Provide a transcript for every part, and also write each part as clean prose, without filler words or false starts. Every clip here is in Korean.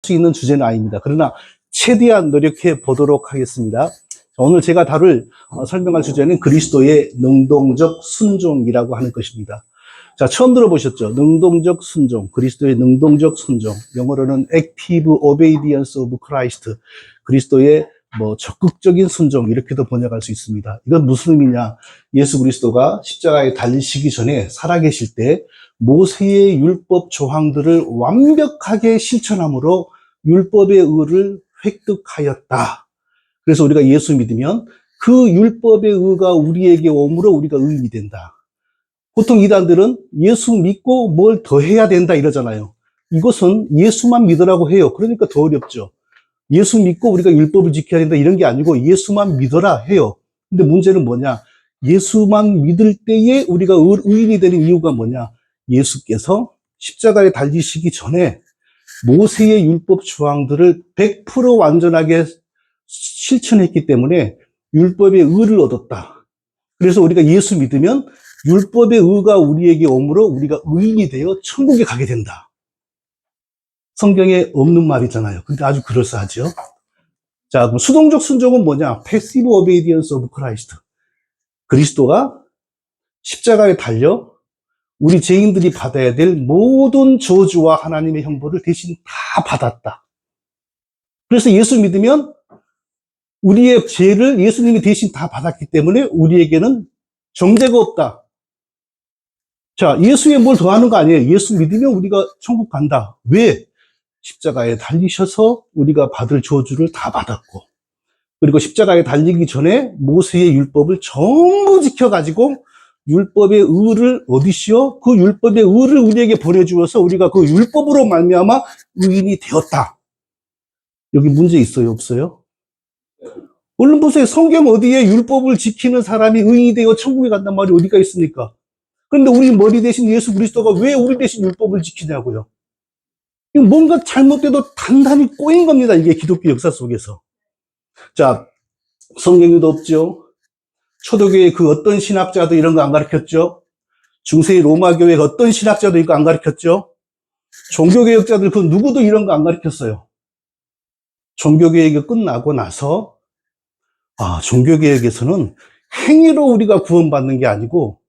수 있는 주제는 아닙니다. 그러나 최대한 노력해 보도록 하겠습니다. 오늘 제가 설명할 주제는 그리스도의 능동적 순종이라고 하는 것입니다. 자, 처음 들어보셨죠? 능동적 순종, 그리스도의 능동적 순종. 영어로는 active obedience of Christ. 그리스도의 적극적인 순종, 이렇게도 번역할 수 있습니다. 이건 무슨 의미냐? 예수 그리스도가 십자가에 달리시기 전에 살아계실 때 모세의 율법 조항들을 완벽하게 실천함으로 율법의 의를 획득하였다. 그래서 우리가 예수 믿으면 그 율법의 의가 우리에게 오므로 우리가 의인이 된다. 보통 이단들은 예수 믿고 뭘 더 해야 된다 이러잖아요. 이것은 예수만 믿으라고 해요. 그러니까 더 어렵죠. 예수 믿고 우리가 율법을 지켜야 된다 이런 게 아니고 예수만 믿어라 해요. 근데 문제는 뭐냐? 예수만 믿을 때에 우리가 의인이 되는 이유가 뭐냐? 예수께서 십자가에 달리시기 전에 모세의 율법 조항들을 100% 완전하게 실천했기 때문에 율법의 의를 얻었다. 그래서 우리가 예수 믿으면 율법의 의가 우리에게 오므로 우리가 의인이 되어 천국에 가게 된다. 성경에 없는 말이잖아요. 근데 아주 그럴싸하죠. 자, 그럼 수동적 순종은 뭐냐? Passive obedience of Christ. 그리스도가 십자가에 달려 우리 죄인들이 받아야 될 모든 저주와 하나님의 형벌을 대신 다 받았다. 그래서 예수 믿으면 우리의 죄를 예수님이 대신 다 받았기 때문에 우리에게는 정죄가 없다. 자, 예수에 뭘 더하는 거 아니에요. 예수 믿으면 우리가 천국 간다. 왜? 십자가에 달리셔서 우리가 받을 저주를 다 받았고, 그리고 십자가에 달리기 전에 모세의 율법을 전부 지켜가지고 율법의 의를 얻으시어 그 율법의 의를 우리에게 보내주어서 우리가 그 율법으로 말미암아 의인이 되었다. 여기 문제 있어요? 없어요? 얼른 보세요. 성경 어디에 율법을 지키는 사람이 의인이 되어 천국에 간단 말이 어디가 있습니까? 그런데 우리 머리 대신 예수 그리스도가 왜 우리 대신 율법을 지키냐고요? 뭔가 잘못돼도 단단히 꼬인 겁니다. 이게 기독교 역사 속에서. 자, 성경에도 없죠. 초대교회 그 어떤 신학자도 이런 거 안 가르쳤죠. 중세의 로마교회 어떤 신학자도 이거 안 가르쳤죠. 종교개혁자들 그 누구도 이런 거 안 가르쳤어요. 종교개혁이 끝나고 나서 종교개혁에서는 행위로 우리가 구원받는 게 아니고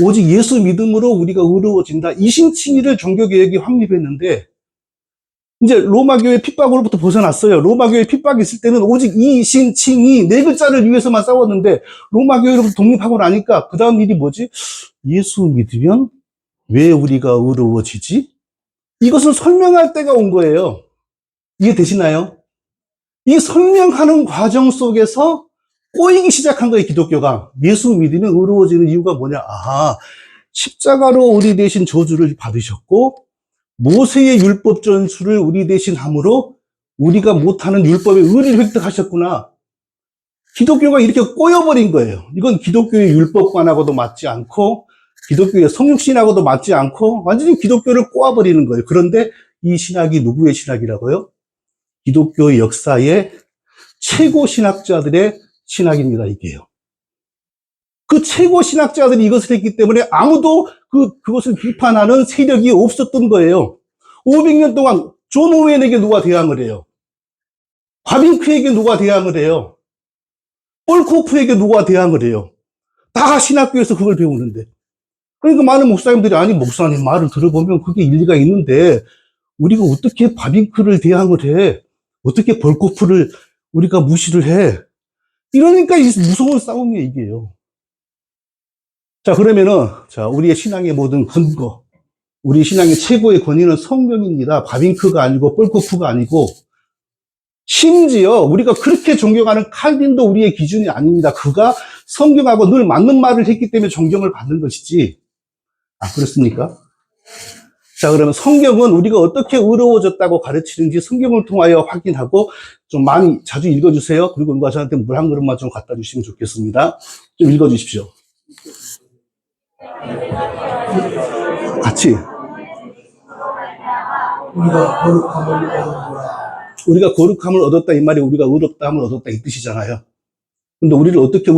오직 예수 믿음으로 우리가 의로워진다. 이신칭의를 종교개혁이 확립했는데 이제 로마교회 핍박으로부터 벗어났어요. 로마교회 핍박이 있을 때는 오직 이신칭의 네 글자를 위해서만 싸웠는데 로마교회로부터 독립하고 나니까 그 다음 일이 뭐지? 예수 믿으면 왜 우리가 의로워지지? 이것을 설명할 때가 온 거예요. 이해되시나요? 이 설명하는 과정 속에서 꼬이기 시작한 거예요, 기독교가. 예수 믿으면 의로워지는 이유가 뭐냐? 십자가로 우리 대신 저주를 받으셨고 모세의 율법 전수를 우리 대신 함으로 우리가 못하는 율법의 의를 획득하셨구나. 기독교가 이렇게 꼬여버린 거예요. 이건 기독교의 율법관하고도 맞지 않고 기독교의 성육신하고도 맞지 않고 완전히 기독교를 꼬아버리는 거예요. 그런데 이 신학이 누구의 신학이라고요? 기독교 역사의 최고 신학자들의 신학입니다, 이게요. 그 최고 신학자들이 이것을 했기 때문에 아무도 그것을 비판하는 세력이 없었던 거예요. 500년 동안 존 오웬에게 누가 대항을 해요? 바빙크에게 누가 대항을 해요? 폴코프에게 누가 대항을 해요? 다 신학교에서 그걸 배우는데. 그러니까 많은 목사님들이 아니 목사님 말을 들어보면 그게 일리가 있는데 우리가 어떻게 바빙크를 대항을 해? 어떻게 볼코프를 우리가 무시를 해? 이러니까 이 무서운 싸움이에요, 이게요. 자, 그러면은, 우리의 신앙의 모든 근거, 우리 신앙의 최고의 권위는 성경입니다. 바빙크가 아니고, 볼코프가 아니고, 심지어 우리가 그렇게 존경하는 칼빈도 우리의 기준이 아닙니다. 그가 성경하고 늘 맞는 말을 했기 때문에 존경을 받는 것이지. 그렇습니까? 자, 그러면 성경은 우리가 어떻게 의로워졌다고 가르치는지 성경을 통하여 확인하고 좀 많이 자주 읽어주세요. 그리고 누가 저한테 물 한 그릇만 좀 갖다 주시면 좋겠습니다. 좀 읽어주십시오. 같이. 우리가 거룩함을 얻었다 이 말이 우리가 의롭다함을 얻었다 이 뜻이잖아요. 근데 우리를 어떻게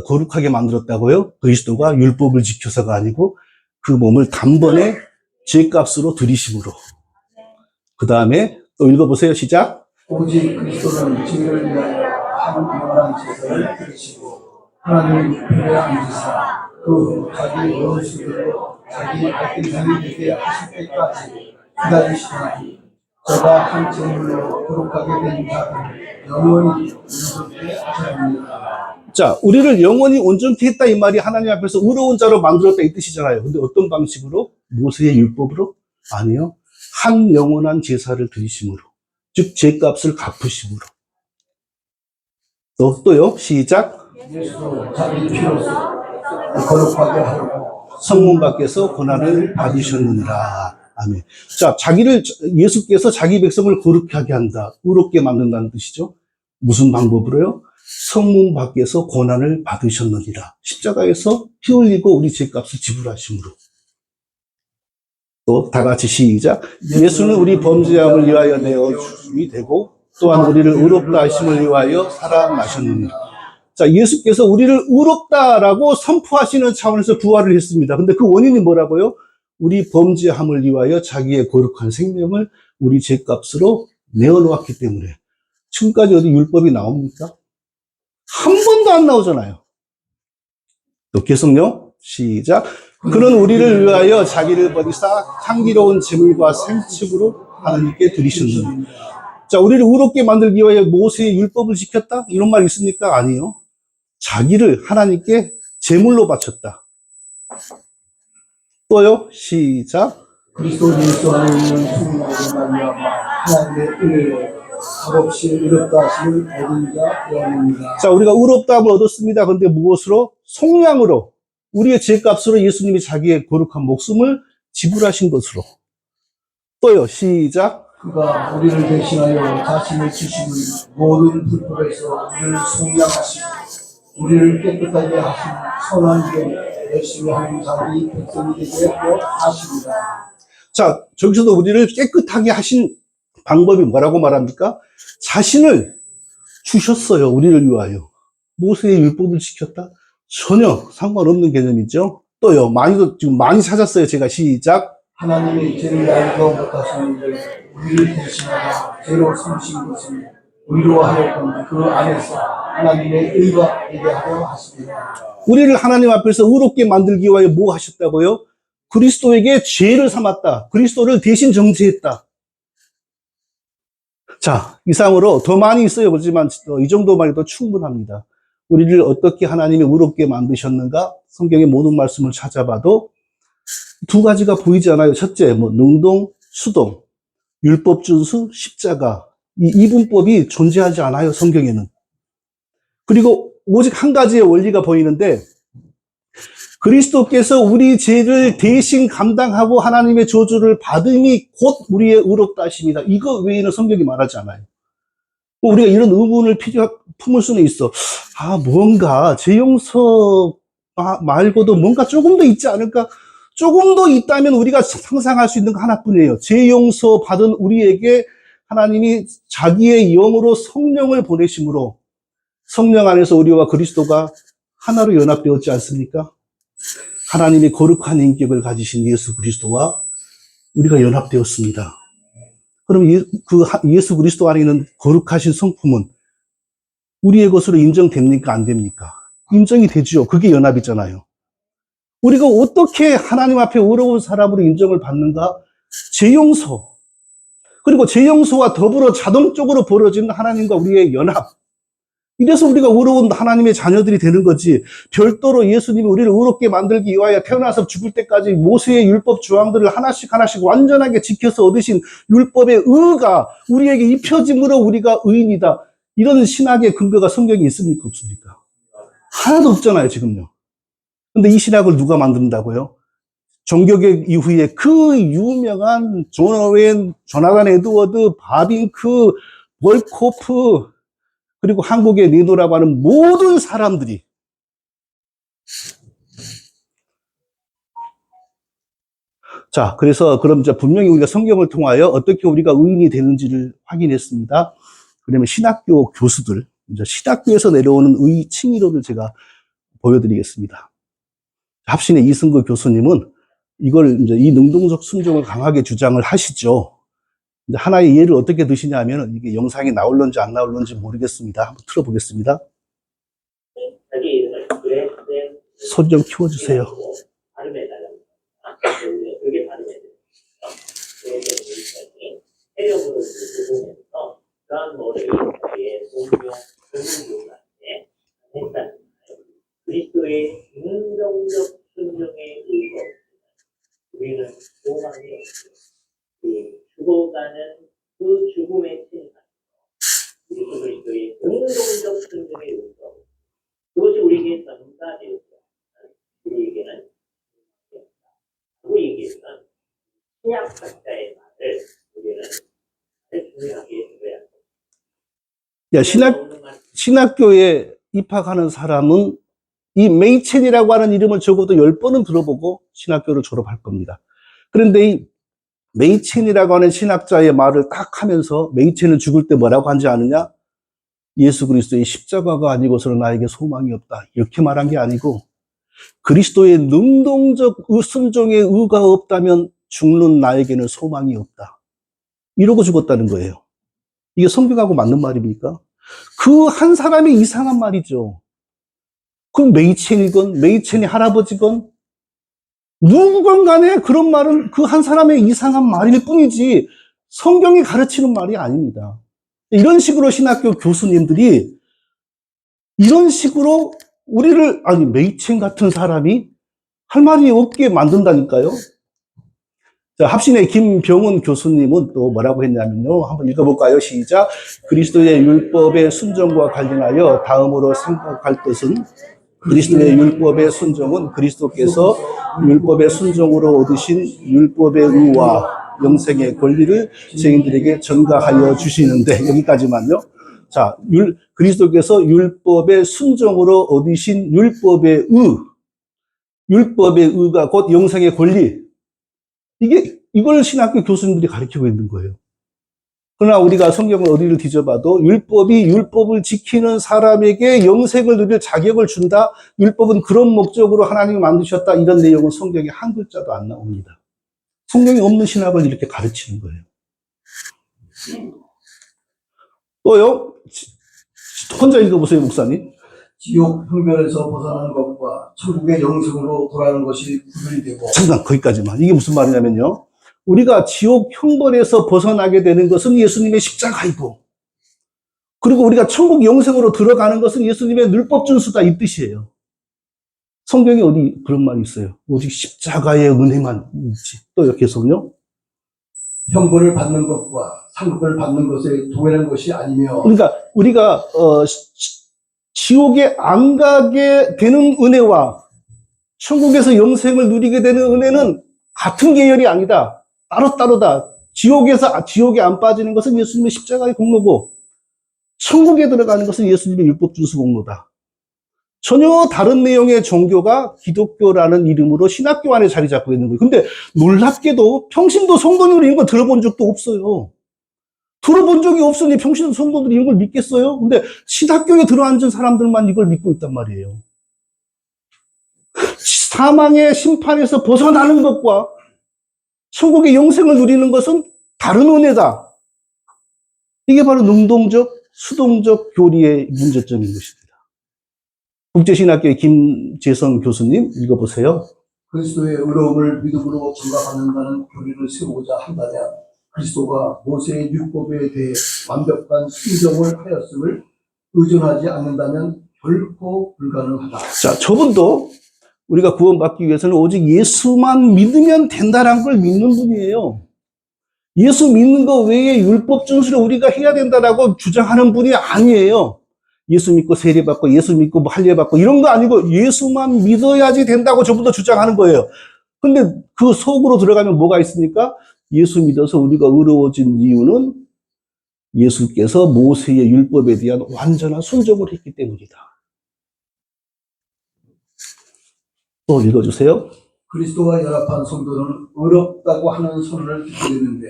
거룩하게 만들었다고요? 그리스도가 율법을 지켜서가 아니고 그 몸을 단번에 죄값으로 들이심으로. 그 다음에 또 읽어보세요. 시작. 오직 그리스도는 저희를 위하여 한 영원한 제사를 드리시고 하나님 편에 앉으사 그 자기 원수들로 자기 알뜰산이 되게 하실 때까지 기다리시나니 저가 한 제물로 거룩하게 된 자를 영원히 온전케 하셨느니라. 자, 우리를 영원히 온전케 했다 이 말이 하나님 앞에서 의로운 자로 만들었다 이 뜻이잖아요. 근데 어떤 방식으로? 모세의 율법으로? 아니요. 한 영원한 제사를 드리심으로. 즉 죄값을 갚으심으로. 또요. 시작. 예수도 자기 피로서 거룩하게 하려고 성문 밖에서 고난을 받으셨느니라. 아멘. 자, 예수께서 자기 백성을 거룩하게 한다. 의롭게 만든다는 뜻이죠. 무슨 방법으로요? 성문 밖에서 고난을 받으셨느니라. 십자가에서 피 흘리고 우리 죄값을 지불하심으로. 또 다 같이 시작. 예수는 우리 범죄함을 위하여 내어 죽음이 되고 또한 우리를 의롭다 하심을 위하여 살아나셨느니라. 자, 예수께서 우리를 의롭다라고 선포하시는 차원에서 부활을 했습니다. 근데 그 원인이 뭐라고요? 우리 범죄함을 위하여 자기의 거룩한 생명을 우리 죄값으로 내어놓았기 때문에. 지금까지 어디 율법이 나옵니까? 한 번도 안 나오잖아요. 또 계속요. 시작. 그는 우리를 위하여 자기를 버리사 향기로운 제물과 생축으로 하나님께 드리셨느니라. 자, 우리를 의롭게 만들기 위하여 모세의 율법을 지켰다? 이런 말 있습니까? 아니요. 자기를 하나님께 제물로 바쳤다. 또요. 시작. 그리스도 예수 안에 있는 수능으로 말미암아 하나님의 은혜로 값없이 의롭다 하심을 얻은 자 되었느니라. 자, 우리가 의롭다함을 얻었습니다. 근데 무엇으로? 속량으로. 우리의 죄값으로 예수님이 자기의 거룩한 목숨을 지불하신 것으로. 또요. 시작. 그가 우리를 대신하여 자신을 주시는 모든 불법에서 우리를 속량하시고 우리를 깨끗하게 하신 선한 일에 열심히 하는 자기 백성이 되게 하십니다. 자, 저기서도 우리를 깨끗하게 하신 방법이 뭐라고 말합니까? 자신을 주셨어요. 우리를 위하여. 모세의 율법을 지켰다? 전혀 상관없는 개념이죠. 또요. 지금 많이 찾았어요. 제가 시작. 하나님이 죄를 알고 못하시는 일을 우리를 대신하여 죄로 삼으신 것을 의로 하였던 그 안에서 하나님의 의가 되게 하려 하십니다. 우리를 하나님 앞에서 의롭게 만들기 위하여 뭐 하셨다고요? 그리스도에게 죄를 삼았다. 그리스도를 대신 정죄했다. 자, 이상으로 더 많이 있어요. 그렇지만 이 정도만 해도 충분합니다. 우리를 어떻게 하나님이 의롭게 만드셨는가? 성경의 모든 말씀을 찾아봐도 두 가지가 보이지 않아요. 첫째, 능동, 수동, 율법 준수, 십자가. 이 이분법이 존재하지 않아요. 성경에는. 그리고 오직 한 가지의 원리가 보이는데 그리스도께서 우리 죄를 대신 감당하고 하나님의 저주를 받음이 곧 우리의 의롭다 하심이다. 이거 외에는 성경이 말하지 않아요. 우리가 이런 의문을 품을 수는 있어. 뭔가 죄 용서 말고도 뭔가 조금 더 있지 않을까? 조금 더 있다면 우리가 상상할 수 있는 거 하나뿐이에요. 죄 용서 받은 우리에게 하나님이 자기의 영으로 성령을 보내심으로 성령 안에서 우리와 그리스도가 하나로 연합되었지 않습니까? 하나님이 거룩한 인격을 가지신 예수 그리스도와 우리가 연합되었습니다. 그럼 예수 그리스도 안에 있는 거룩하신 성품은 우리의 것으로 인정됩니까? 안 됩니까? 인정이 되죠. 그게 연합이잖아요. 우리가 어떻게 하나님 앞에 의로운 사람으로 인정을 받는가? 죄 용서. 그리고 죄 용서와 더불어 자동적으로 벌어지는 하나님과 우리의 연합. 이래서 우리가 의로운 하나님의 자녀들이 되는 거지. 별도로 예수님이 우리를 의롭게 만들기 위하여 태어나서 죽을 때까지 모세의 율법 조항들을 하나씩 완전하게 지켜서 얻으신 율법의 의가 우리에게 입혀짐으로 우리가 의인이다. 이런 신학의 근거가 성경에 있습니까? 없습니까? 하나도 없잖아요, 지금요. 근데 이 신학을 누가 만든다고요? 종교개혁 이후에 그 유명한 존 오웬, 조나단 에드워드, 바빙크, 볼코프, 그리고 한국의 니노라고 하는 모든 사람들이 자, 그럼 이제 분명히 우리가 성경을 통하여 어떻게 우리가 의인이 되는지를 확인했습니다. 그러면 신학교 교수들, 이제 신학교에서 내려오는 칭의론을 제가 보여드리겠습니다. 합신의 이승구 교수님은 이걸 이제 이 능동적 순종을 강하게 주장을 하시죠. 이제 하나의 예를 어떻게 드시냐 하면은 이게 영상이 나올런지 안 나올런지 모르겠습니다. 한번 틀어보겠습니다. 자기 이름을 그레스 소리 좀 키워주세요. 발음해달라고. 그게 발음해야 돼요. 해력으로 보면서 그런 거를 자기의 본명, 본명교사에 했다는 거예요. 그리스도의 능동적 순종의 의거. 우리는 소망이 없어요. 죽어가는 그 죽음의 신상. 예수 그리스도의 능동적 순종의 의거. 그것이 우리에게 전가되었어요. 우리에게는 우리에게는 신약 작자의 말을 우리는 중요하게 들어야 합니다. 야, 신학교에 입학하는 사람은 이 메이첸이라고 하는 이름을 적어도 10번은 들어보고 신학교를 졸업할 겁니다. 그런데 이 메이첸이라고 하는 신학자의 말을 딱 하면서 메이첸은 죽을 때 뭐라고 한지 아느냐? 예수 그리스도의 십자가가 아니고서는 나에게 소망이 없다. 이렇게 말한 게 아니고 그리스도의 능동적 순종의 의가 없다면 죽는 나에게는 소망이 없다. 이러고 죽었다는 거예요. 이게 성경하고 맞는 말입니까? 그 한 사람이 이상한 말이죠. 그럼 메이첸이건 메이첸이 할아버지건 누구건 간에 그런 말은 그 한 사람의 이상한 말일 뿐이지 성경이 가르치는 말이 아닙니다. 이런 식으로 신학교 교수님들이 이런 식으로 우리를 아니 메이첸 같은 사람이 할 말이 없게 만든다니까요. 자, 합신의 김병훈 교수님은 또 뭐라고 했냐면요. 한번 읽어볼까요? 시작. 그리스도의 율법의 순종과 관련하여 다음으로 생각할 것은 그리스도의 율법의 순종은 그리스도께서 율법의 순종으로 얻으신 율법의 의와 영생의 권리를 죄인들에게 전가하여 주시는데 여기까지만요. 자, 그리스도께서 율법의 순종으로 얻으신 율법의 의가 곧 영생의 권리. 이걸 신학교 교수님들이 가르치고 있는 거예요. 그러나 우리가 성경을 어디를 뒤져봐도 율법이 율법을 지키는 사람에게 영생을 누릴 자격을 준다. 율법은 그런 목적으로 하나님이 만드셨다. 이런 내용은 성경에 한 글자도 안 나옵니다. 성경이 없는 신학을 이렇게 가르치는 거예요. 또요. 혼자 읽어보세요, 목사님. 지옥 형벌에서 벗어나는 것과 천국의 영생으로 돌아가는 것이 구별이 되고. 잠깐 거기까지만. 이게 무슨 말이냐면요. 우리가 지옥 형벌에서 벗어나게 되는 것은 예수님의 십자가이고, 그리고 우리가 천국 영생으로 들어가는 것은 예수님의 율법 준수다 이 뜻이에요. 성경에 어디 그런 말이 있어요? 오직 십자가의 은혜만 있지. 또요, 계속요. 형벌을 받는 것과 상급을 받는 것에 동일한 것이 아니며. 그러니까 우리가 지옥에 안 가게 되는 은혜와 천국에서 영생을 누리게 되는 은혜는 같은 계열이 아니다. 따로따로다. 지옥에 안 빠지는 것은 예수님의 십자가의 공로고, 천국에 들어가는 것은 예수님의 율법 준수 공로다. 전혀 다른 내용의 종교가 기독교라는 이름으로 신학교 안에 자리 잡고 있는 거예요. 근데 놀랍게도 평신도 성도들이 이런 거 들어본 적도 없어요. 들어본 적이 없으니 평신도 성도들이 이런 걸 믿겠어요? 근데 신학교에 들어앉은 사람들만 이걸 믿고 있단 말이에요. 사망의 심판에서 벗어나는 것과 천국의 영생을 누리는 것은 다른 은혜다. 이게 바로 능동적, 수동적 교리의 문제점인 것입니다. 국제신학교의 김재성 교수님 읽어보세요. 그리스도의 의로움을 믿음으로 전가받는다는 교리를 세우고자 한다면 그리스도가 모세의 율법에 대해 완벽한 순종을 하였음을 의존하지 않는다면 결코 불가능하다. 자, 저분도 우리가 구원받기 위해서는 오직 예수만 믿으면 된다는 걸 믿는 분이에요. 예수 믿는 거 외에 율법 준수를 우리가 해야 된다라고 주장하는 분이 아니에요. 예수 믿고 세례받고 예수 믿고 뭐 할례받고 이런 거 아니고 예수만 믿어야지 된다고 저분도 주장하는 거예요. 근데 그 속으로 들어가면 뭐가 있습니까? 예수 믿어서 우리가 의로워진 이유는 예수께서 모세의 율법에 대한 완전한 순종을 했기 때문이다. 또 읽어주세요. 그리스도와 연합한 성도는 의롭다고 하는 선언을 듣게 되는데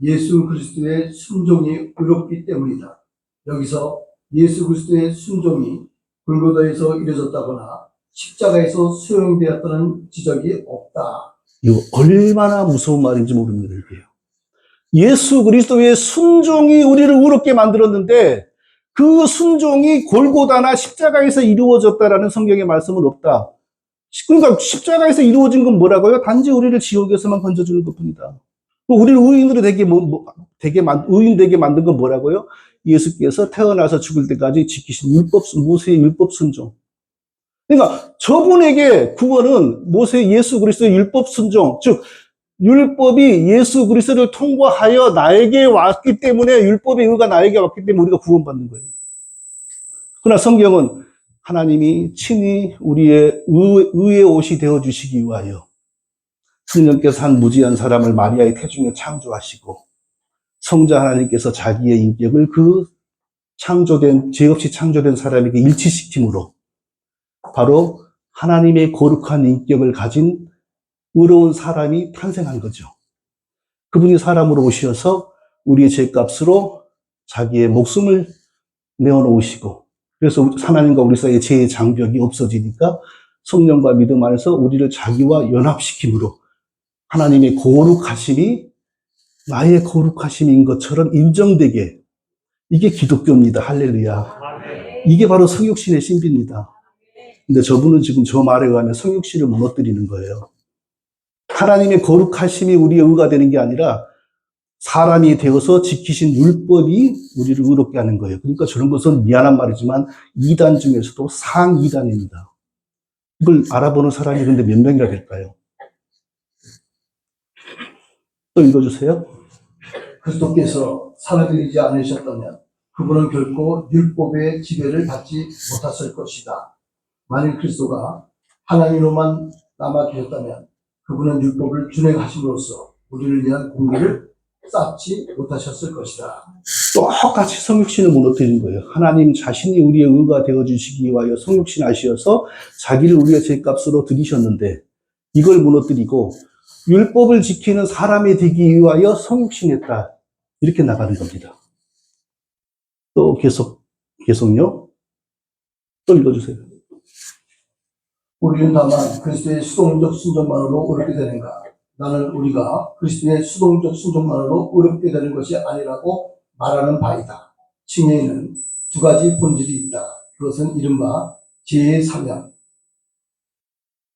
예수 그리스도의 순종이 의롭기 때문이다. 여기서 예수 그리스도의 순종이 골고다에서 이루어졌다거나 십자가에서 수용되었다는 지적이 없다. 이거 얼마나 무서운 말인지 모릅니다, 이게요. 예수 그리스도의 순종이 우리를 의롭게 만들었는데 그 순종이 골고다나 십자가에서 이루어졌다라는 성경의 말씀은 없다. 그러니까 십자가에서 이루어진 건 뭐라고요? 단지 우리를 지옥에서만 건져주는 것뿐이다. 우리를 의인으로 의인 되게 만든 건 뭐라고요? 예수께서 태어나서 죽을 때까지 지키신 모세의 율법 순종. 그러니까 저분에게 구원은 예수 그리스도의 율법 순종, 즉 율법이 예수 그리스도를 통과하여 나에게 왔기 때문에, 율법의 의가 나에게 왔기 때문에 우리가 구원받는 거예요. 그러나 성경은 하나님이 친히 우리의 의의 옷이 되어주시기 위하여 성령께서 한 무지한 사람을 마리아의 태중에 창조하시고 성자 하나님께서 자기의 인격을 그 죄 없이 창조된 사람에게 일치시킴으로 바로 하나님의 거룩한 인격을 가진 의로운 사람이 탄생한 거죠. 그분이 사람으로 오셔서 우리의 죄값으로 자기의 목숨을 내어놓으시고, 그래서 하나님과 우리 사이의 죄의 장벽이 없어지니까 성령과 믿음 안에서 우리를 자기와 연합시킴으로 하나님의 거룩하심이 나의 거룩하심인 것처럼 인정되게, 이게 기독교입니다. 할렐루야. 이게 바로 성육신의 신비입니다. 근데 저분은 지금 저 말에 의하면 성육신을 무너뜨리는 거예요. 하나님의 거룩하심이 우리의 의가 되는 게 아니라 사람이 되어서 지키신 율법이 우리를 의롭게 하는 거예요. 그러니까 저런 것은 미안한 말이지만 이단 중에서도 상이단입니다. 이걸 알아보는 사람이 근데 몇 명이나 될까요? 또 읽어주세요. 그리스도께서 살아들이지 않으셨다면 그분은 결코 율법의 지배를 받지 못했을 것이다. 만일 그리스도가 하나님으로만 남아 계셨다면 그분은 율법을 준행하심으로써 우리를 위한 공의를 쌓지 못하셨을 것이다. 똑같이 성육신을 무너뜨린 거예요. 하나님 자신이 우리의 의가 되어주시기 위하여 성육신 하시어서 자기를 우리의 죄값으로 들이셨는데 이걸 무너뜨리고 율법을 지키는 사람이 되기 위하여 성육신했다. 이렇게 나가는 겁니다. 또 계속요. 또 읽어주세요. 우리는 다만 그리스도의 수동적 순종만으로 의롭게 되는가? 나는 우리가 그리스도의 수동적 순종만으로 의롭게 되는 것이 아니라고 말하는 바이다. 칭의에는 두 가지 본질이 있다. 그것은 이른바 죄의 사명,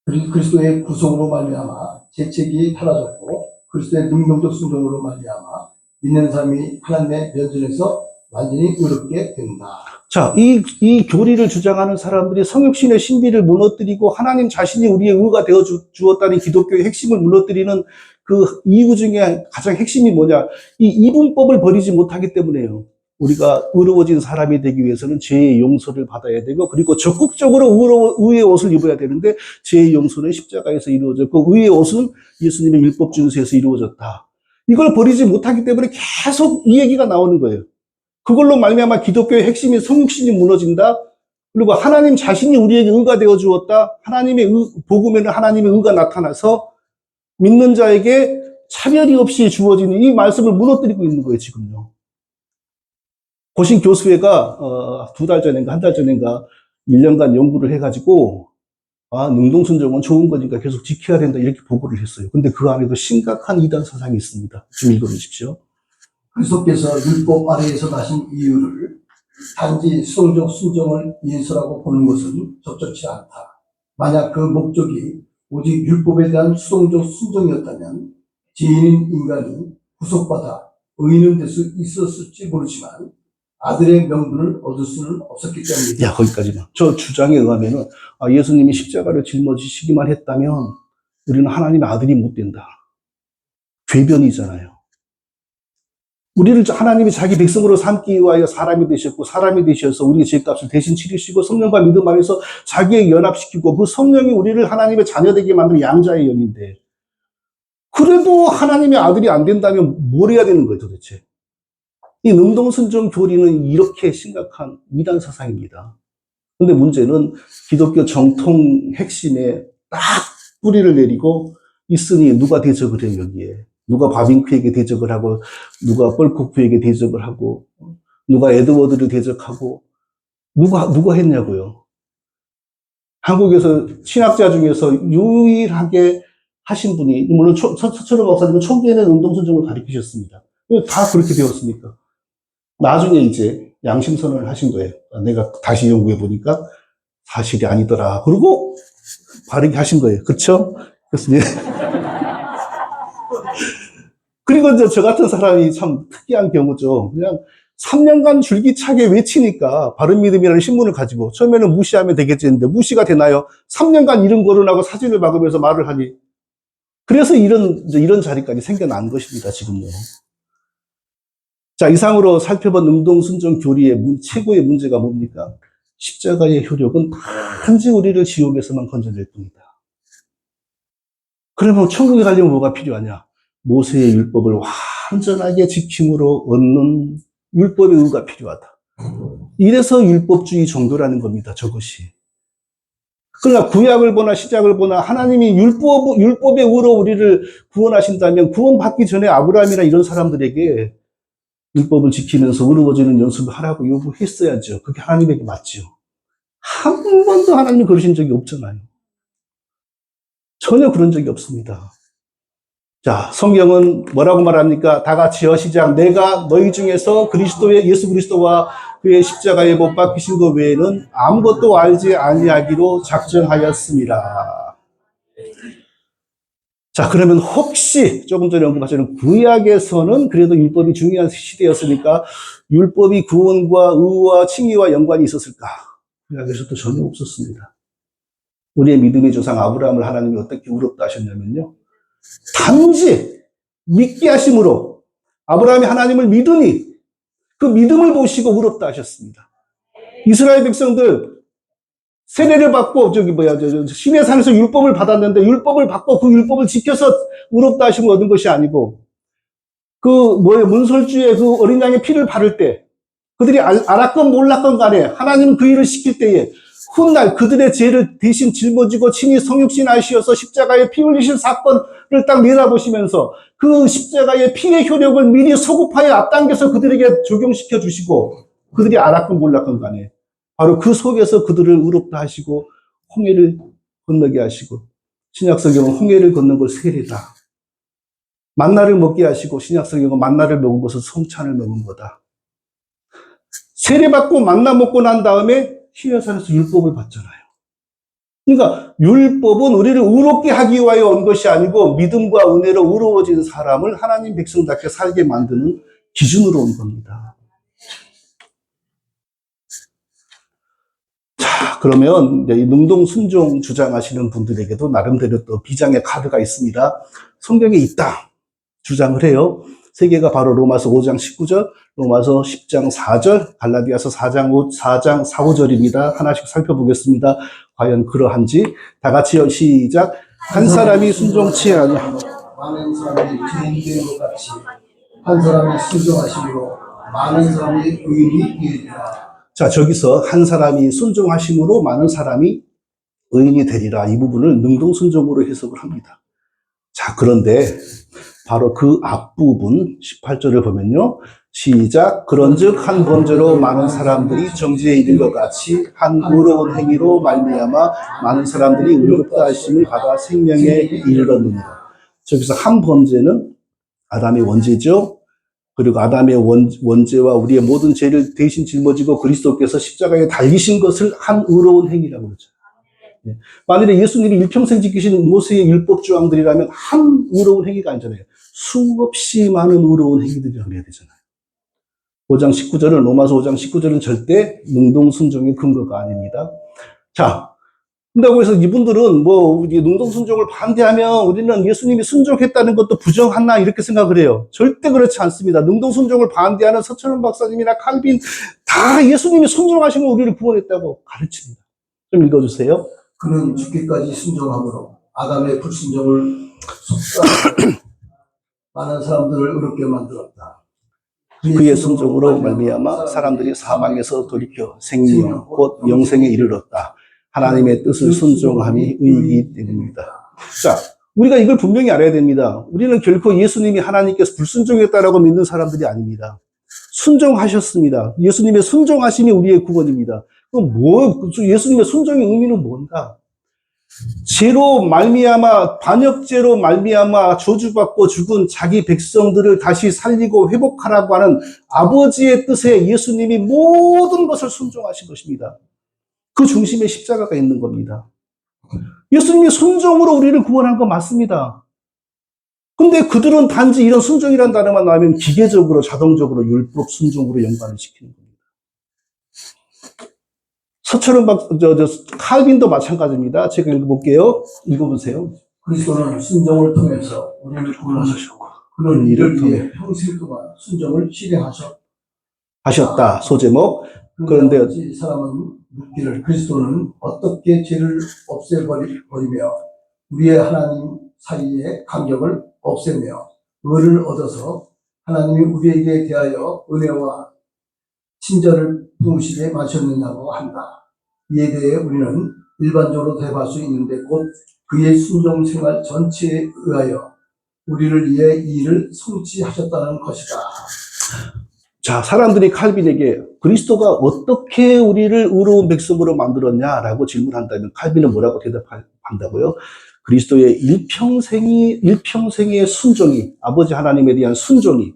그리스도의 구속으로 말미암아 죄책이 사라졌고 그리스도의 능동적 순종으로 말미암아 믿는 사람이 하나님의 면전에서 완전히 의롭게 된다. 자, 이 교리를 주장하는 사람들이 성육신의 신비를 무너뜨리고 하나님 자신이 우리의 의가 되어 주었다는 기독교의 핵심을 무너뜨리는 그 이유 중에 가장 핵심이 뭐냐? 이 이분법을 버리지 못하기 때문에요. 우리가 의로워진 사람이 되기 위해서는 죄의 용서를 받아야 되고, 그리고 적극적으로 의의 옷을 입어야 되는데, 죄의 용서는 십자가에서 이루어졌고, 의의 옷은 예수님의 율법 준수에서 이루어졌다. 이걸 버리지 못하기 때문에 계속 이 얘기가 나오는 거예요. 그걸로 말미암아 기독교의 핵심인 성육신이 무너진다. 그리고 하나님 자신이 우리에게 의가 되어 주었다. 하나님의 복음에는 하나님의 의가 나타나서 믿는 자에게 차별이 없이 주어지는 이 말씀을 무너뜨리고 있는 거예요, 지금요. 고신 교수회가 2달 전인가 1달 전인가 1년간 연구를 해가지고 능동순종은 좋은 거니까 계속 지켜야 된다 이렇게 보고를 했어요. 근데 그 안에도 심각한 이단 사상이 있습니다. 좀 읽어주십시오. 그리스도께서 율법 아래에서 나신 이유를 단지 수동적 순종을 위해서라고 보는 것은 적절치 않다. 만약 그 목적이 오직 율법에 대한 수동적 순종이었다면 죄인인 인간이 구속받아 의인은 될 수 있었을지 모르지만 아들의 명분을 얻을 수는 없었기 때문이다. 거기까지만. 저 주장에 의하면은 예수님이 십자가를 짊어지시기만 했다면 우리는 하나님의 아들이 못 된다. 궤변이잖아요. 우리를 하나님이 자기 백성으로 삼기 위하여 사람이 되셨고, 사람이 되셔서 우리의 죄값을 대신 치르시고 성령과 믿음 안에서 자기에 연합시키고, 그 성령이 우리를 하나님의 자녀되게 만든 양자의 영인데, 그래도 하나님의 아들이 안 된다면 뭘 해야 되는 거예요, 도대체? 이 능동순종 교리는 이렇게 심각한 이단 사상입니다. 근데 문제는 기독교 정통 핵심에 딱 뿌리를 내리고 있으니 누가 대적을 해요, 여기에? 누가 바빙크에게 대적을 하고, 누가 뻘코프에게 대적을 하고, 누가 에드워드를 대적하고, 누가 했냐고요. 한국에서 신학자 중에서 유일하게 하신 분이, 물론 서철호 박사님은 초기에는 운동순종을 가르치셨습니다. 다 그렇게 되었으니까. 나중에 이제 양심선언을 하신 거예요. 내가 다시 연구해 보니까 사실이 아니더라. 그리고 바르게 하신 거예요. 그렇죠? 교수님. 그리고 이제 저 같은 사람이 참 특이한 경우죠. 그냥 3년간 줄기차게 외치니까 바른믿음이라는 신문을 가지고 처음에는 무시하면 되겠지 했는데 무시가 되나요? 3년간 이름 거론하고 사진을 박으면서 말을 하니. 그래서 이런 자리까지 생겨난 것입니다, 지금요. 자, 이상으로 살펴본 능동순종 교리의 최고의 문제가 뭡니까? 십자가의 효력은 단지 우리를 지옥에서만 건져낼 뿐이다. 그러면 천국에 가려면 뭐가 필요하냐? 모세의 율법을 완전하게 지킴으로 얻는 율법의 의가 필요하다. 이래서 율법주의 정도라는 겁니다, 저것이. 그러나 구약을 보나 시작을 보나 하나님이 율법의 의로 우리를 구원하신다면 구원받기 전에 아브라함이나 이런 사람들에게 율법을 지키면서 의로워지는 연습을 하라고 요구했어야죠. 그게 하나님에게 맞죠. 한 번도 하나님이 그러신 적이 없잖아요. 전혀 그런 적이 없습니다. 자, 성경은 뭐라고 말합니까? 다 같이요, 시작. 내가 너희 중에서 예수 그리스도와 그의 십자가에 못 박히신 것 외에는 아무것도 알지 아니하기로 작정하였습니다. 자, 그러면 혹시 조금 전에 언급하신 구약에서는 그래도 율법이 중요한 시대였으니까 율법이 구원과 의와 칭의와 연관이 있었을까? 구약에서도 전혀 없었습니다. 우리의 믿음의 조상 아브라함을 하나님이 어떻게 의롭다 하셨냐면요. 단지 믿게 하심으로 아브라함이 하나님을 믿으니 그 믿음을 보시고 의롭다 하셨습니다. 이스라엘 백성들 세례를 받고 시내 산에서 율법을 받았는데 율법을 받고 그 율법을 지켜서 의롭다 하심을 얻은 것이 아니고 문설주에 그 어린 양의 피를 바를 때 그들이 알았건 몰랐건 간에 하나님은 그 일을 시킬 때에 훗날 그들의 죄를 대신 짊어지고 친히 성육신 하시어서 십자가에 피 흘리실 사건을 딱 내다보시면서 그 십자가의 피의 효력을 미리 소급하여 앞당겨서 그들에게 적용시켜 주시고 그들이 알았건 몰랐건 간에 바로 그 속에서 그들을 의롭다 하시고 홍해를 건너게 하시고 신약성경은 홍해를 건넌 걸 세례다. 만나를 먹게 하시고 신약성경은 만나를 먹은 것은 성찬을 먹은 거다. 세례받고 만나 먹고 난 다음에 시내산에서 율법을 받잖아요. 그러니까 율법은 우리를 의롭게 하기 위하여 온 것이 아니고 믿음과 은혜로 의로워진 사람을 하나님 백성답게 살게 만드는 기준으로 온 겁니다. 자, 그러면 이 능동순종 주장하시는 분들에게도 나름대로 또 비장의 카드가 있습니다. 성경에 있다 주장을 해요. 세 개가 바로 로마서 5장 19절, 로마서 10장 4절, 갈라디아서 4장 4, 5절입니다. 하나씩 살펴보겠습니다. 과연 그러한지. 다 같이요, 시작. 한 사람이 순종치 아니하며 많은 사람이 죄인된 것 같이 한 사람이 순종하심으로 많은 사람이 의인이 되리라. 자, 저기서 한 사람이 순종하심으로 많은 사람이 의인이 되리라. 이 부분을 능동순종으로 해석을 합니다. 자, 그런데 바로 그 앞부분 18절을 보면요. 시작. 그런즉 한 범죄로 많은 사람들이 정죄에 이른 것 같이 한 의로운 행위로 말미암아 많은 사람들이 의롭다 하심을 받아 생명에 이르렀느니라. 저기서 한 범죄는 아담의 원죄죠. 그리고 아담의 원죄와 우리의 모든 죄를 대신 짊어지고 그리스도께서 십자가에 달리신 것을 한 의로운 행위라고 그러죠. 만일에 예수님이 일평생 지키신 모세의 율법 조항들이라면 한 의로운 행위가 아니잖아요. 수없이 많은 의로운 행위들이라고 해야 되잖아요. 5장 19절은 로마서 5장 19절은 절대 능동순종의 근거가 아닙니다. 자, 그런다고 해서 이분들은 능동순종을 반대하면 우리는 예수님이 순종했다는 것도 부정하나 이렇게 생각을 해요. 절대 그렇지 않습니다. 능동순종을 반대하는 서천원 박사님이나 칼빈 다 예수님이 순종하시면 우리를 구원했다고 가르칩니다. 좀 읽어주세요. 그는 죽기까지 순종함으로 아담의 불순종을 속삭이고 많은 사람들을 의롭게 만들었다. 그의 순종으로 말미암아 사람들이 사망에서 돌이켜 생명 곧 영생에 이르렀다. 하나님의 뜻을 순종함이 의이기 때문입니다. 자, 우리가 이걸 분명히 알아야 됩니다. 우리는 결코 예수님이 하나님께서 불순종했다라고 믿는 사람들이 아닙니다. 순종하셨습니다. 예수님의 순종하심이 우리의 구원입니다. 그럼 예수님의 순종의 의미는 뭔가? 죄로 말미암아 반역죄로 말미암아 저주받고 죽은 자기 백성들을 다시 살리고 회복하라고 하는 아버지의 뜻에 예수님이 모든 것을 순종하신 것입니다. 그 중심에 십자가가 있는 겁니다. 예수님이 순종으로 우리를 구원한 거 맞습니다. 근데 그들은 단지 이런 순종이라는 단어만 나오면 기계적으로 자동적으로 율법 순종으로 연관을 시키는 겁니다. 서철은 칼빈도 마찬가지입니다. 제가 읽어볼게요. 읽어보세요. 그리스도는 순종을 통해서 우리를 구원하셨고 그는 이를 위해 평생 동안 순종을 하셨다. 소제목. 그런데 어찌 사람은 묻기를 그리스도는 어떻게 죄를 없애버리며 우리의 하나님 사이의 간격을 없애며 의를 얻어서 하나님이 우리에게 대하여 은혜와 친절을 부으시게 마셨느냐고 한다. 이에 대해 우리는 일반적으로 대답할 수 있는데 곧 그의 순종 생활 전체에 의하여 우리를 위해 이 일을 성취하셨다는 것이다. 자, 사람들이 칼빈에게 그리스도가 어떻게 우리를 의로운 백성으로 만들었냐라고 질문한다면 칼빈은 뭐라고 대답한다고요? 그리스도의 일평생의 순종이, 아버지 하나님에 대한 순종이,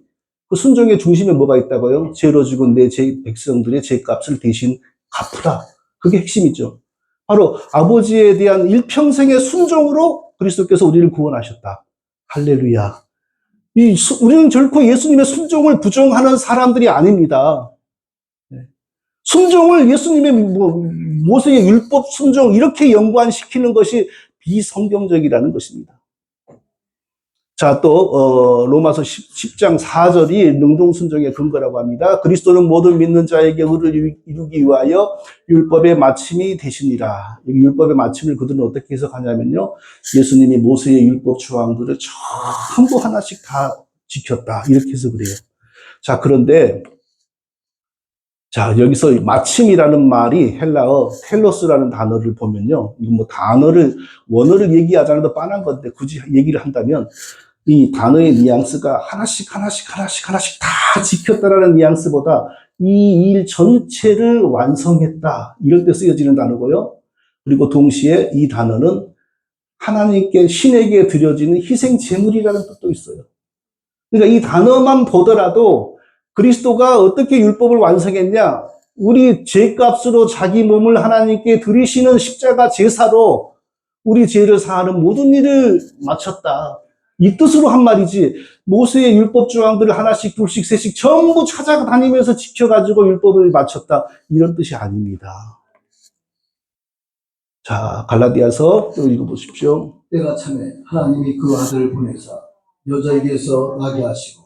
그 순종의 중심에 뭐가 있다고요? 죄로 죽은 내 백성들의 죄값을 대신 갚으라. 그게 핵심이죠. 바로 아버지에 대한 일평생의 순종으로 그리스도께서 우리를 구원하셨다. 할렐루야. 우리는 결코 예수님의 순종을 부정하는 사람들이 아닙니다. 순종을 예수님의 모세의 율법 순종 이렇게 연관시키는 것이 비성경적이라는 것입니다. 자, 또 로마서 10장 4절이 능동순종의 근거라고 합니다. 그리스도는 모든 믿는 자에게 의를 이루기 위하여 율법의 마침이 되시니라. 여기 율법의 마침을 그들은 어떻게 해석하냐면요, 예수님이 모세의 율법 조항들을 전부 하나씩 다 지켰다, 이렇게 해석을 해요. 자, 그런데 자, 여기서 마침이라는 말이 헬라어 텔로스라는 단어를 보면요, 이거 뭐 원어를 얘기하지 않아도 뻔한 건데 굳이 얘기를 한다면 이 단어의 뉘앙스가 하나씩 다 지켰다라는 뉘앙스보다 이 일 전체를 완성했다, 이럴 때 쓰여지는 단어고요. 그리고 동시에 이 단어는 하나님께, 신에게 드려지는 희생 제물이라는 뜻도 있어요. 그러니까 이 단어만 보더라도 그리스도가 어떻게 율법을 완성했냐, 우리 죄값으로 자기 몸을 하나님께 드리시는 십자가 제사로 우리 죄를 사하는 모든 일을 마쳤다, 이 뜻으로 한 말이지, 모세의 율법 조항들을 하나씩 둘씩 셋씩 전부 찾아다니면서 지켜가지고 율법을 마쳤다, 이런 뜻이 아닙니다. 자, 갈라디아서 또 읽어보십시오. 때가 참에 하나님이 그 아들을 보내사 여자에게서 나게 하시고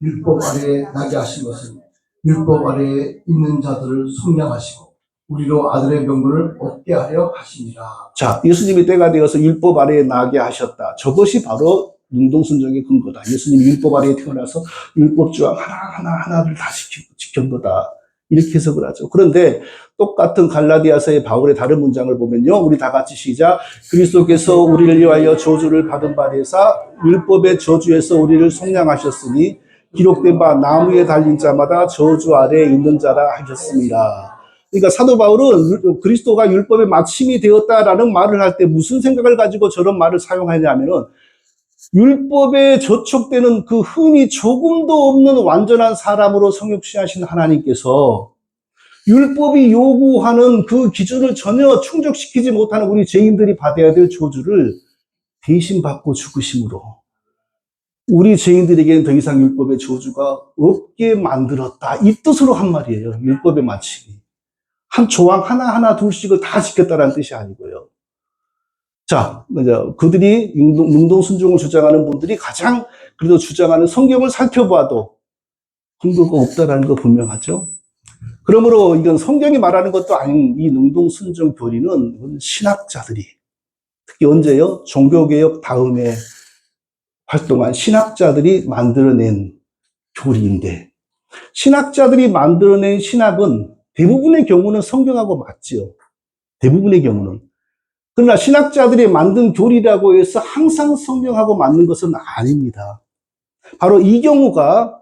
율법 아래에 나게 하신 것은 율법 아래에 있는 자들을 속량하시고 우리로 아들의 명분을 얻게 하려 하시니라. 자, 예수님이 때가 되어서 율법 아래에 나게 하셨다. 저것이 바로 능동순종의 근거다. 예수님이 율법 아래에 태어나서 율법 조항 하나를 다 지킨 거다, 이렇게 해석을 하죠. 그런데 똑같은 갈라디아서의 바울의 다른 문장을 보면요, 우리 다 같이 시작. 그리스도께서 우리를 위하여 저주를 받은 바 되사 율법의 저주에서 우리를 속량하셨으니 기록된 바 나무에 달린 자마다 저주 아래에 있는 자라 하셨습니다. 그러니까 사도 바울은 그리스도가 율법의 마침이 되었다라는 말을 할 때 무슨 생각을 가지고 저런 말을 사용하냐면은, 율법에 저촉되는 그 흠이 조금도 없는 완전한 사람으로 성육시하신 하나님께서 율법이 요구하는 그 기준을 전혀 충족시키지 못하는 우리 죄인들이 받아야 될 저주를 대신 받고 죽으심으로 우리 죄인들에게는 더 이상 율법의 저주가 없게 만들었다, 이 뜻으로 한 말이에요. 율법의 마침이 한 조항 하나 둘씩을 다 지켰다는 뜻이 아니고요. 자, 그들이 능동순종을 주장하는 분들이 가장 그래도 주장하는 성경을 살펴봐도 근거가 없다라는 거 분명하죠. 그러므로 이건 성경이 말하는 것도 아닌 이 능동순종 교리는 신학자들이, 특히 언제요? 종교개혁 다음에 활동한 신학자들이 만들어낸 교리인데, 신학자들이 만들어낸 신학은 대부분의 경우는 성경하고 맞지요. 대부분의 경우는. 그러나 신학자들이 만든 교리라고 해서 항상 성경하고 맞는 것은 아닙니다. 바로 이 경우가